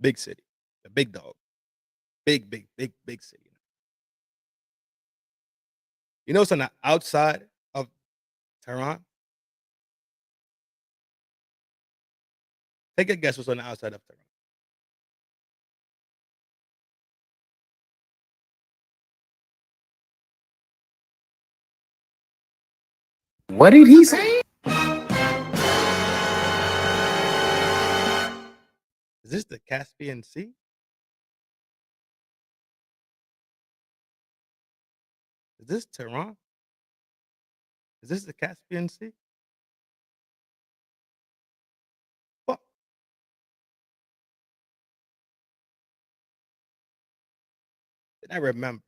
Big city, the big dog, big city. You know what's on the outside of Tehran? Take a guess what's on the outside of Tehran. What did he say? Is this the Caspian Sea? Is this Tehran? Is this the Caspian Sea? Fuck. And I remember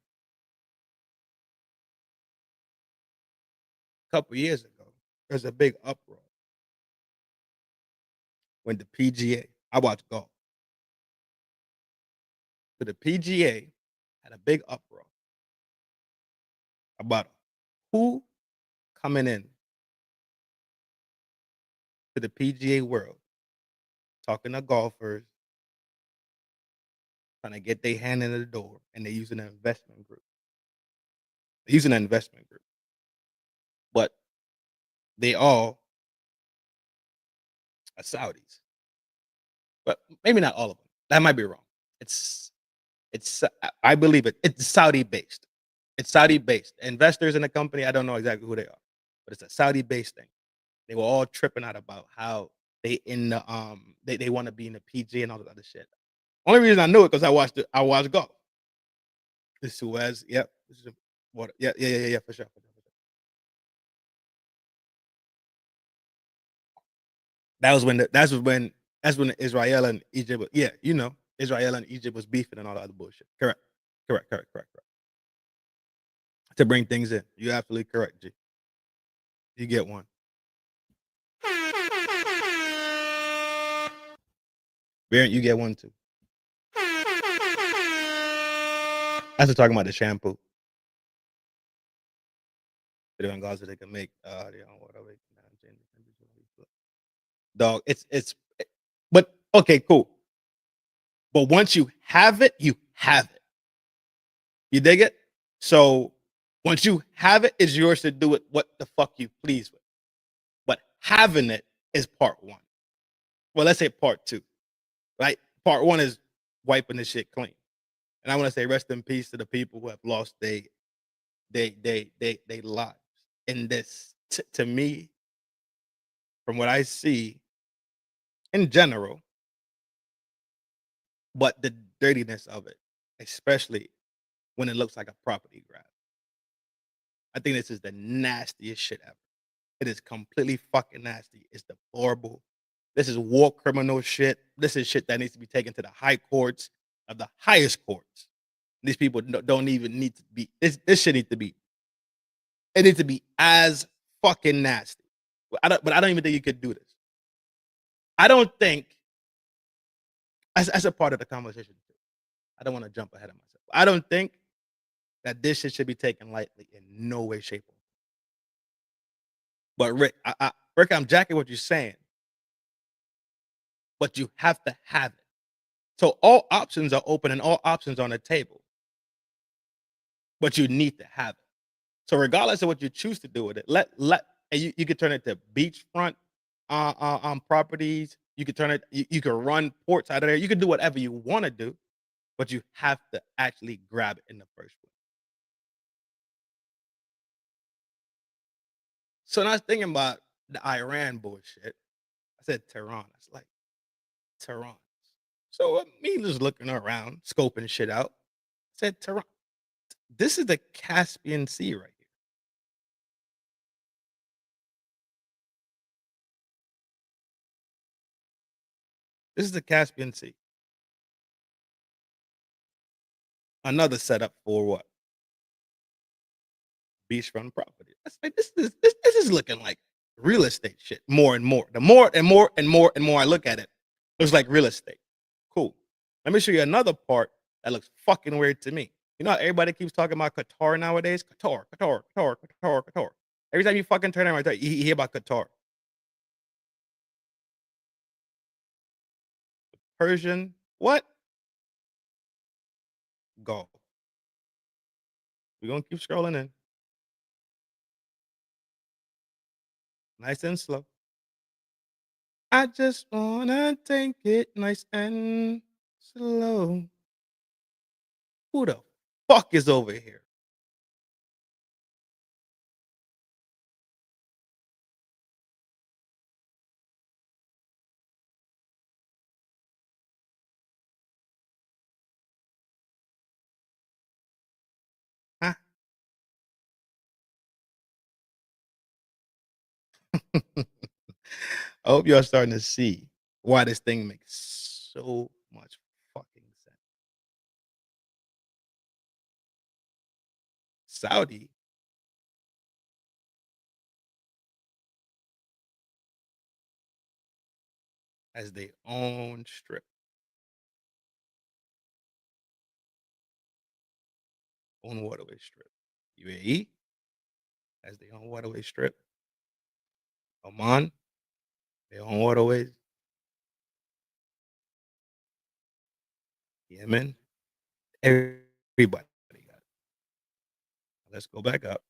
a couple years ago, there's a big uproar when the PGA, I watch golf, so the PGA had a big uproar about who coming in to the PGA world, talking to golfers, trying to get their hand in the door, and they're using an investment group. They're using an investment group, but they all are Saudis, but maybe not all of them. That might be wrong. It's I believe it's Saudi based. It's Saudi based. Investors in the company, I don't know exactly who they are, but it's a Saudi based thing. They were all tripping out about how they in the they want to be in the PG and all this other shit. Only reason I knew it because I watched golf. This Suez, yep. This is water. Yeah, for sure. That's when Israel and Egypt, Israel and Egypt was beefing and all the other bullshit. Correct. To bring things in. You're absolutely correct, G. You get one. Variant, you get one too. That's talking about the shampoo. Different guys that they can make whatever. Dog, but okay, cool. But once you have it, you have it. You dig it? So once you have it, it's yours to do it what the fuck you please with. But having it is part one. Well, let's say part two. Right? Part one is wiping the shit clean. And I want to say rest in peace to the people who have lost they lives in this. To me, from what I see in general, but the dirtiness of it, especially when it looks like a property grab. I think this is the nastiest shit ever. It is completely fucking nasty. It's deplorable. This is war criminal shit. This is shit that needs to be taken to the high courts of the highest courts. These people don't even need to be. This shit needs to be. It needs to be as fucking nasty. But I don't even think you could do this. I don't think. As a part of the conversation, I don't want to jump ahead of myself. I don't think that this shit should be taken lightly in no way, shape, or form. But Rick, I'm jacking what you're saying, but you have to have it. So all options are open and all options are on the table, but you need to have it. So regardless of what you choose to do with it, and you could turn it to beachfront properties. You could turn it. You could run ports out of there. You could do whatever you want to do, but you have to actually grab it in the first place. So when I was thinking about the Iran bullshit, I said Tehran. It's like Tehran. So me just looking around, scoping shit out, I said Tehran. This is the Caspian Sea right here. This is the Caspian Sea. Another setup for what? Beachfront property. That's like this is looking like real estate shit more and more. The more and more and more and more I look at it, it looks like real estate. Cool. Let me show you another part that looks fucking weird to me. You know how everybody keeps talking about Qatar nowadays? Qatar, Qatar, Qatar, Qatar, Qatar. Every time you fucking turn around, you hear about Qatar. Persian, what? Golf. We're gonna keep scrolling in. Nice and slow. I just wanna take it nice and slow. Who the fuck is over here? Huh? I hope y'all starting to see why this thing makes so much fucking sense. Saudi has their own strip, own waterway strip. UAE has their own waterway strip. Oman, their own waterways. Yemen, everybody got it. Let's go back up.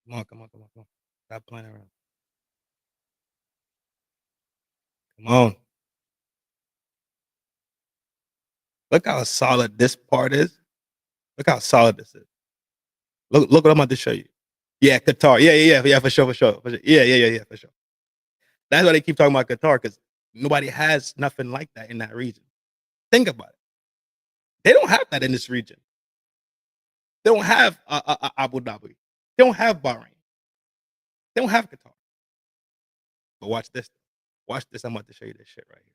Come on, come on, come on, come on. Stop playing around. Come on. Look how solid this part is. Look how solid this is. Look what I'm about to show you. Yeah, Qatar. Yeah, for sure, for sure. For sure. Yeah, for sure. That's why they keep talking about Qatar, because nobody has nothing like that in that region. Think about it. They don't have that in this region. They don't have Abu Dhabi. They don't have Bahrain. They don't have Qatar. But watch this. Watch this. I'm about to show you this shit right here.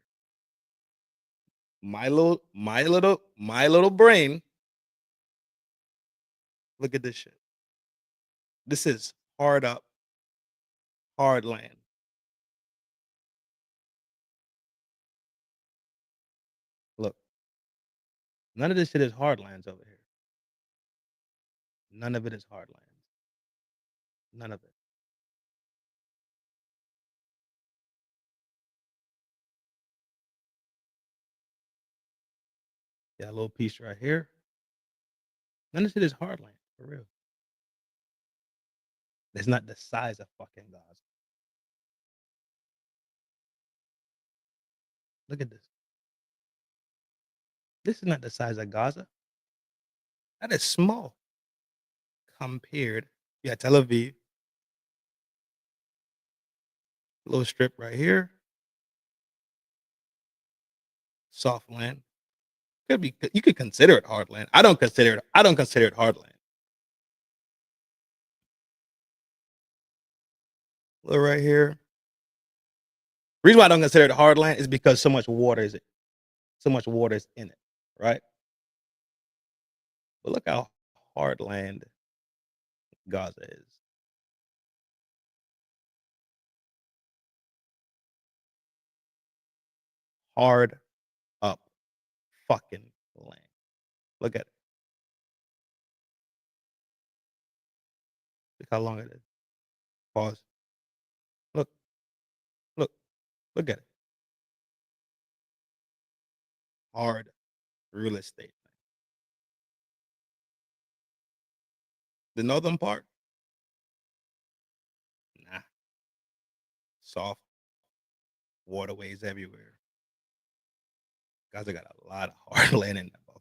My little brain. Look at this shit. This is hard up, hard land. Look, none of this shit is hard lands over here. None of it is hard lands. None of it. Got a little piece right here. None of this shit is hard land, for real. It's not the size of fucking Gaza. Look at this. This is not the size of Gaza. That is small compared. Yeah, Tel Aviv. Little strip right here. Soft land. Could be. You could consider it hard land. I don't consider it hard land. Look right here. Reason why I don't consider it hard land is because so much water is in it, right? But look how hard land Gaza is. Hard up fucking land. Look at it. Look how long it is. Pause. Look, look, look at it. Hard real estate. The northern part, nah. Soft waterways everywhere. Gaza got a lot of hard land in that. A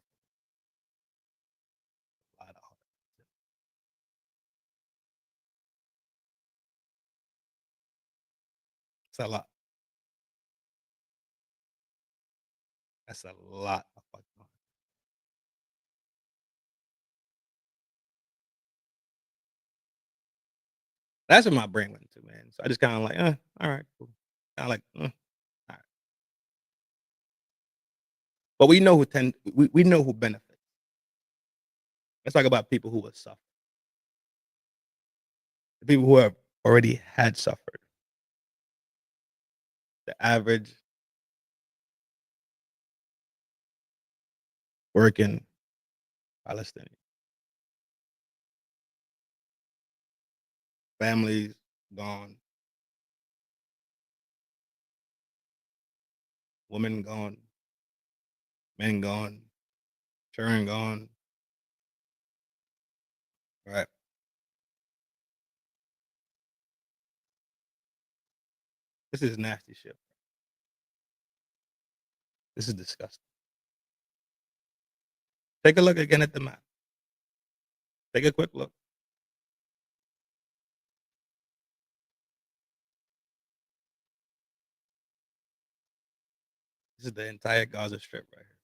lot of hard. It's a lot. That's a lot of fucking hard. That's what my brain went to, man. So I just kind of like, all right, cool. Kind of like, all right. But we know we know who benefits. Let's talk about people who will suffer. The people who have already had suffered. The average working Palestinian. Families gone. Women gone. Men gone. Children gone. Right. This is nasty shit. This is disgusting. Take a look again at the map. Take a quick look. This is the entire Gaza Strip right here.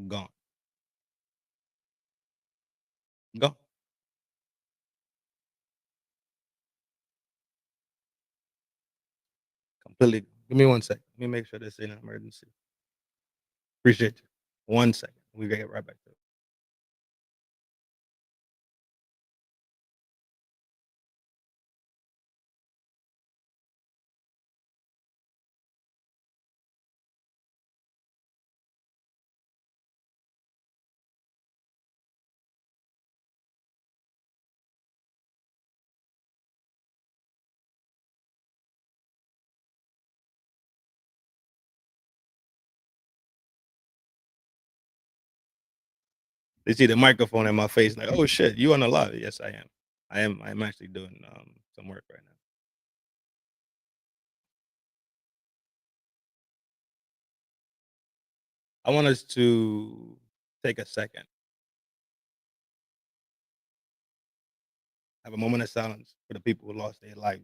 Gone. Gone. Completely. Give me 1 second. Let me make sure this ain't an emergency. Appreciate you. 1 second. We gotta get right back to it. They see the microphone in my face, like, oh shit, you on the live? Yes, I am. I'm actually doing some work right now. I want us to take a second. Have a moment of silence for the people who lost their life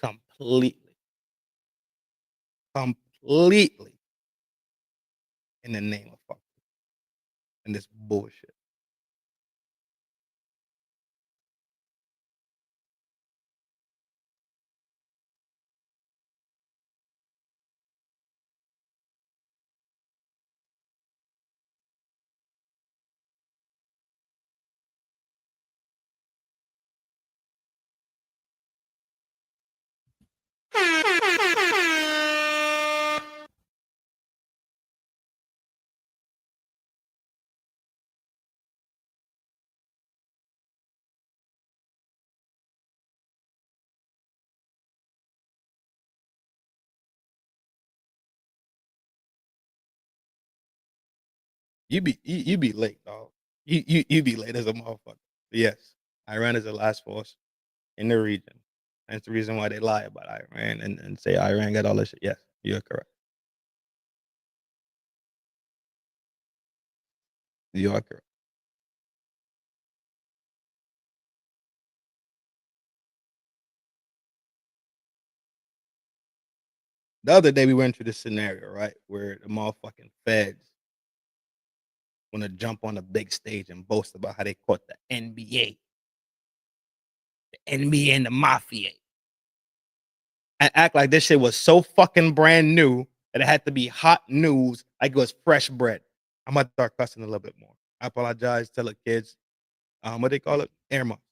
completely in the name of fuck and this bullshit. You be late, dog. You be late as a motherfucker. Yes, Iran is the last force in the region. That's the reason why they lie about Iran and say Iran got all this shit. Yes, you're correct. You are correct. The other day we went through this scenario, right, where the motherfucking feds want to jump on the big stage and boast about how they caught the NBA and the mafia, and act like this shit was so fucking brand new that it had to be hot news, like it was fresh bread. I'm gonna start cussing a little bit more. I apologize. Tell the kids, what they call it, air muffs.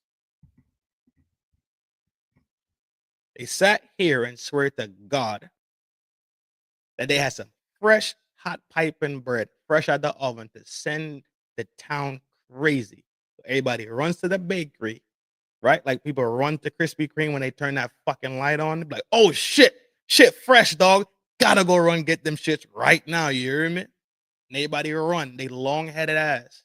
They sat here and swear to God that they had some fresh hot piping bread, fresh out the oven, to send the town crazy. So everybody runs to the bakery, right? Like people run to Krispy Kreme when they turn that fucking light on. Like, oh shit, fresh, dog. Gotta go run get them shits right now. You hear me? And everybody run. They long-headed ass.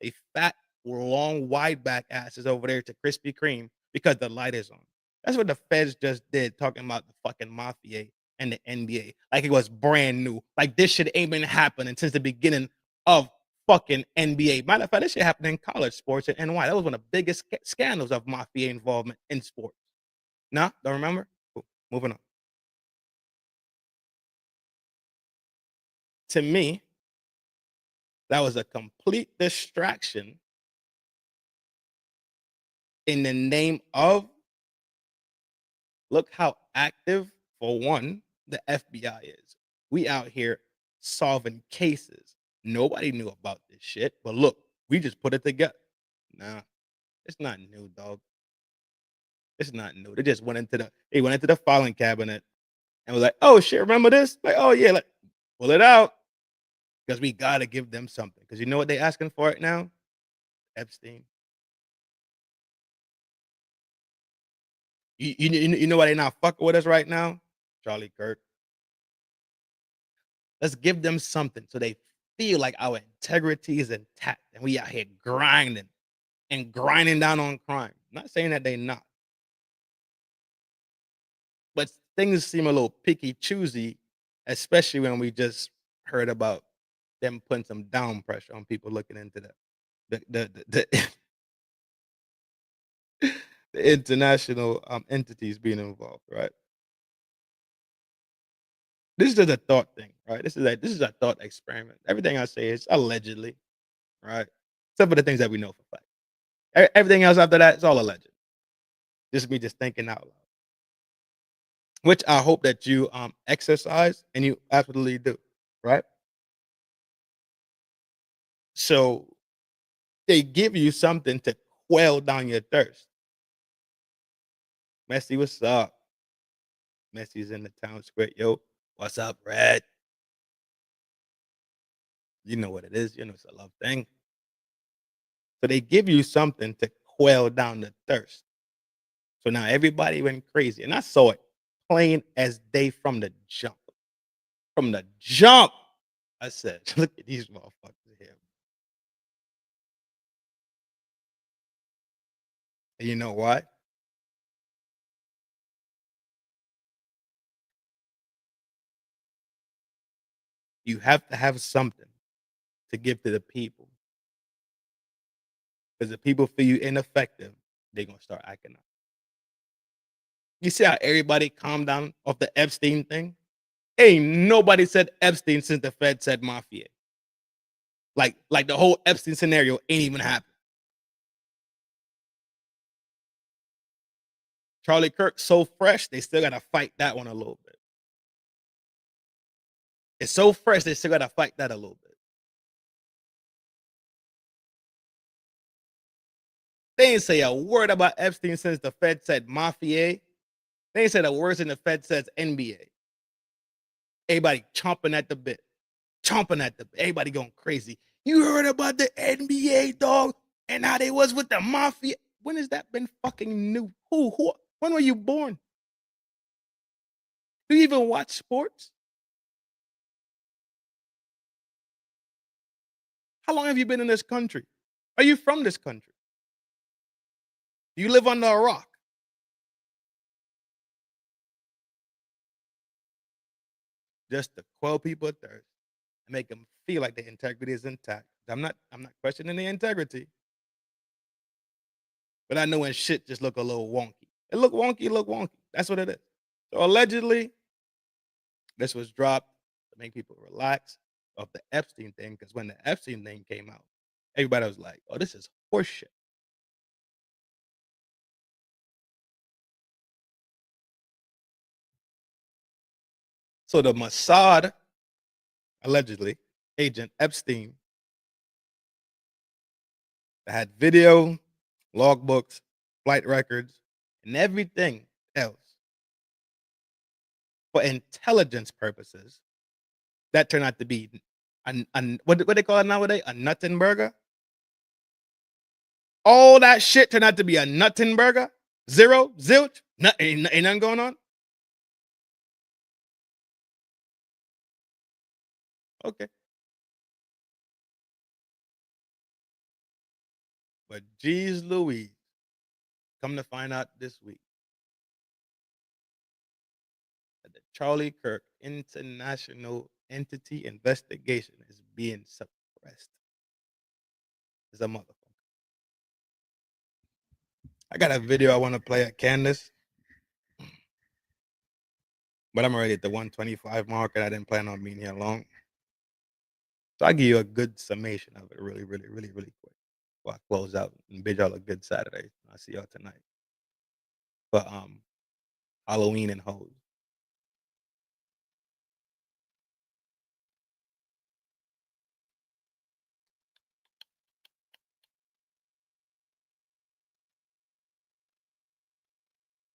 They fat, long, wide back asses over there to Krispy Kreme because the light is on. That's what the feds just did, talking about the fucking mafia and the NBA. Like it was brand new. Like this shit ain't been happening since the beginning of fucking NBA. Matter of fact, this shit happened in college sports in NY. That was one of the biggest scandals of mafia involvement in sports. Nah, don't remember? Cool. Moving on. To me, that was a complete distraction in the name of, look how active, for one, the FBI is. We out here solving cases. Nobody knew about this shit, but look, we just put it together. Nah, it's not new, dog. It's not new. They just went into the filing cabinet and was like, "Oh shit, remember this? Like, oh yeah, like pull it out because we gotta give them something. Because you know what they asking for it now? Epstein. You know why they not fucking with us right now? Charlie Kirk. Let's give them something so they feel like our integrity is intact and we out here grinding and grinding down on crime. Not saying that they not, but things seem a little picky choosy, especially when we just heard about them putting some down pressure on people looking into the the international entities being involved, right? This is just a thought thing, right? This is a thought experiment. Everything I say is allegedly, right? Except for the things that we know for fact. Everything else after that is all alleged. This is me just thinking out loud, which I hope that you exercise and you absolutely do, right? So they give you something to quell down your thirst. Messi, what's up? Messi's in the town square. Yo, what's up, Red? You know what it is. You know it's a love thing. So they give you something to quell down the thirst. So now everybody went crazy. And I saw it plain as day from the jump. From the jump, I said, look at these motherfuckers here. And you know why? You have to have something to give to the people. Because if people feel you ineffective, they're gonna start acting up. You see how everybody calmed down off the Epstein thing? Ain't nobody said Epstein since the Fed said mafia. Like the whole Epstein scenario ain't even happened. Charlie Kirk so fresh, they still gotta fight that one a little bit. It's so fresh, they still gotta fight that a little bit. They ain't say a word about Epstein since the Fed said mafia. They ain't said a word since the Fed says NBA. Everybody chomping at the bit. Chomping at the bit. Everybody going crazy. You heard about the NBA, dog? And how they was with the mafia? When has that been fucking new? Who? When were you born? Do you even watch sports? How long have you been in this country? Are you from this country? Do you live under a rock? Just to quell people's thirst and make them feel like their integrity is intact. I'm not questioning their integrity. But I know when shit just look a little wonky. It look wonky. That's what it is. So allegedly, this was dropped to make people relax off the Epstein thing. Because when the Epstein thing came out, everybody was like, oh, this is horseshit. So the Mossad, allegedly, agent Epstein, that had video, logbooks, flight records, and everything else for intelligence purposes, that turned out to be what they call it nowadays? A nuttin burger. All that shit turned out to be a nuttin burger. Zero, zilch, ain't nothing going on. Okay. But geez Louise, come to find out this week that the Charlie Kirk International Entity investigation is being suppressed. is a motherfucker. I got a video I want to play at Candace, but I'm already at the 125 mark, and I didn't plan on being here long. So I'll give you a good summation of it really, really, really, really quick before I close out and bid y'all a good Saturday. I'll see y'all tonight. But Halloween and hoes.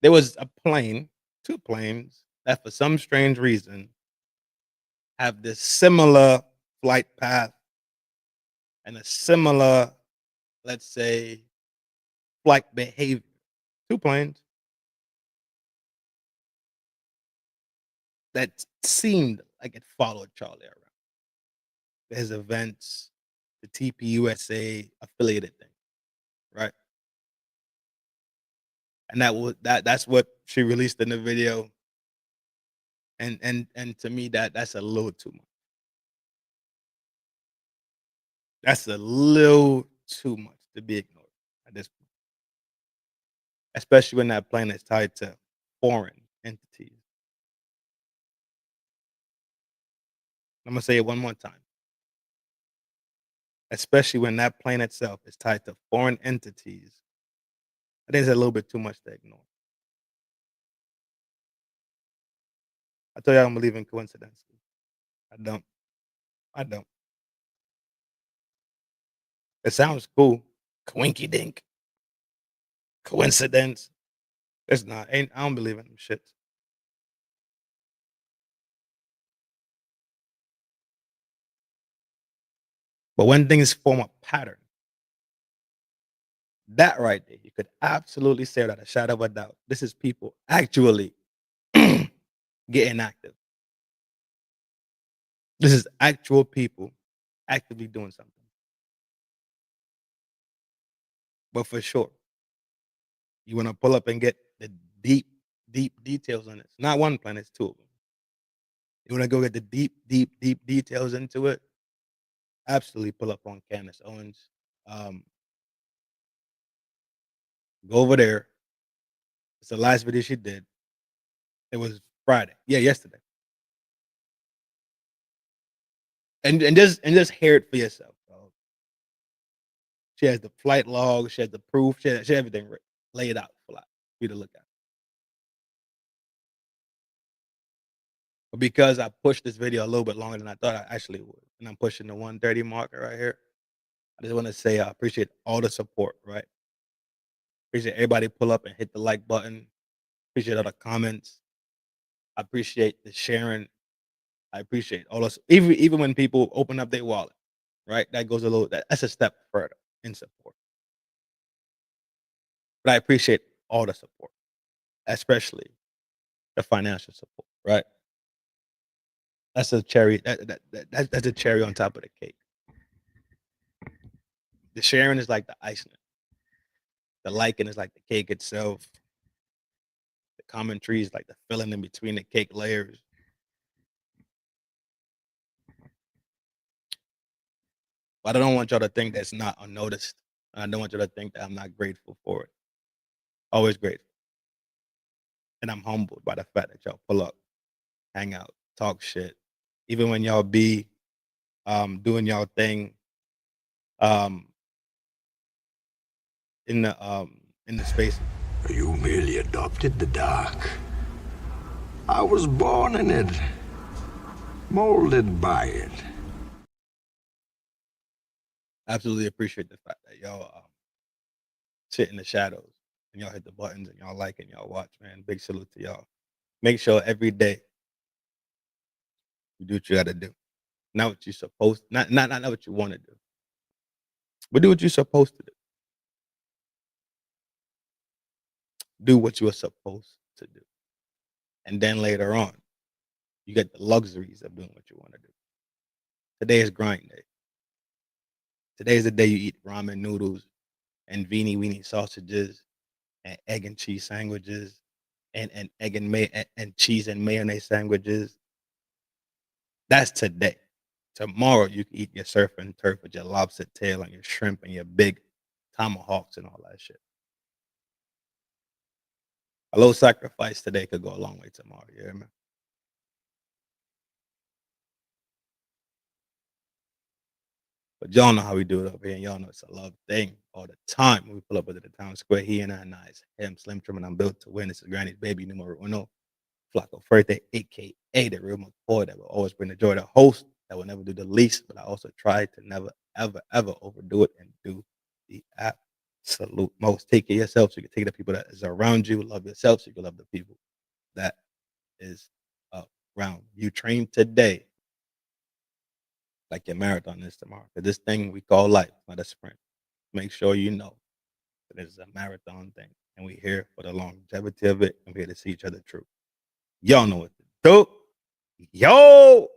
There was a plane, 2 planes, that for some strange reason have this similar flight path and a similar, let's say, flight behavior. 2 planes that seemed like it followed Charlie around. His events, the TPUSA affiliated thing, right? And that's what she released in the video. And to me that's a little too much. That's a little too much to be ignored at this point. Especially when that plane is tied to foreign entities. I'm gonna say it one more time. Especially when that plane itself is tied to foreign entities. I think it's a little bit too much to ignore. I tell you I don't believe in coincidences. I don't. It sounds cool. Coinky dink. Coincidence. It's not. I don't believe in them shits. But when things form a pattern, that right there, you could absolutely say without a shadow of a doubt, this is people actually getting active. This is actual people actively doing something. But for sure, you want to pull up and get the deep details on it. It's not one plan, it's 2 of them. You want to go get the deep details into it? Absolutely pull up on Candace Owens. Go over there. It's the last video she did. It was Friday. Yeah, yesterday. And just hear it for yourself, bro. She has the flight log, she has the proof, she has everything laid out for you to look at. But because I pushed this video a little bit longer than I thought I actually would, and I'm pushing the 130 marker right here, I just want to say I appreciate all the support, right? Appreciate everybody pull up and hit the like button. Appreciate all the comments. I appreciate the sharing. I appreciate all this. Even when people open up their wallet, right? That goes a little. That's a step further in support. But I appreciate all the support, especially the financial support, right? That's a cherry. That's a cherry on top of the cake. The sharing is like the icing. The liking is like the cake itself. The commentary is like the filling in between the cake layers. But I don't want y'all to think that's not unnoticed. I don't want y'all to think that I'm not grateful for it. Always grateful. And I'm humbled by the fact that y'all pull up, hang out, talk shit. Even when y'all be doing y'all thing in the spaces. You merely adopted the dark. I was born in it, molded by it. Absolutely appreciate the fact that y'all sit in the shadows and y'all hit the buttons and y'all like and y'all watch, man. Big salute to y'all. Make sure every day you do what you gotta do. Not what you're supposed not what you want to do. But do what you're supposed to do. Do what you are supposed to do. And then later on, you get the luxuries of doing what you want to do. Today is grind day. Today is the day you eat ramen noodles and weenie sausages and egg and cheese sandwiches and egg and cheese and mayonnaise sandwiches. That's today. tomorrow you can eat your surf and turf with your lobster tail and your shrimp and your big tomahawks and all that shit. A little sacrifice today could go a long way tomorrow. You hear me? But y'all know how we do it over here. And y'all know it's a love thing all the time. When we pull up into the town square, he and I, nice. Him, Slim Trim, and I'm built to win. This is Granny's baby, numero uno. Flaco Fuerte, a.k.a. the real McCoy that will always bring the joy. The host that will never do the least, but I also try to never, ever, ever overdo it and do the absolute most. Take care of yourself so you can take care of the people that is around you. Love yourself so you can love the people that is around you. Train today like your marathon is tomorrow. Because this thing we call life, not a sprint. Make sure you know that it's a marathon thing. And we're here for the longevity of it. And we're here to see each other through. Y'all know what to do. Yo!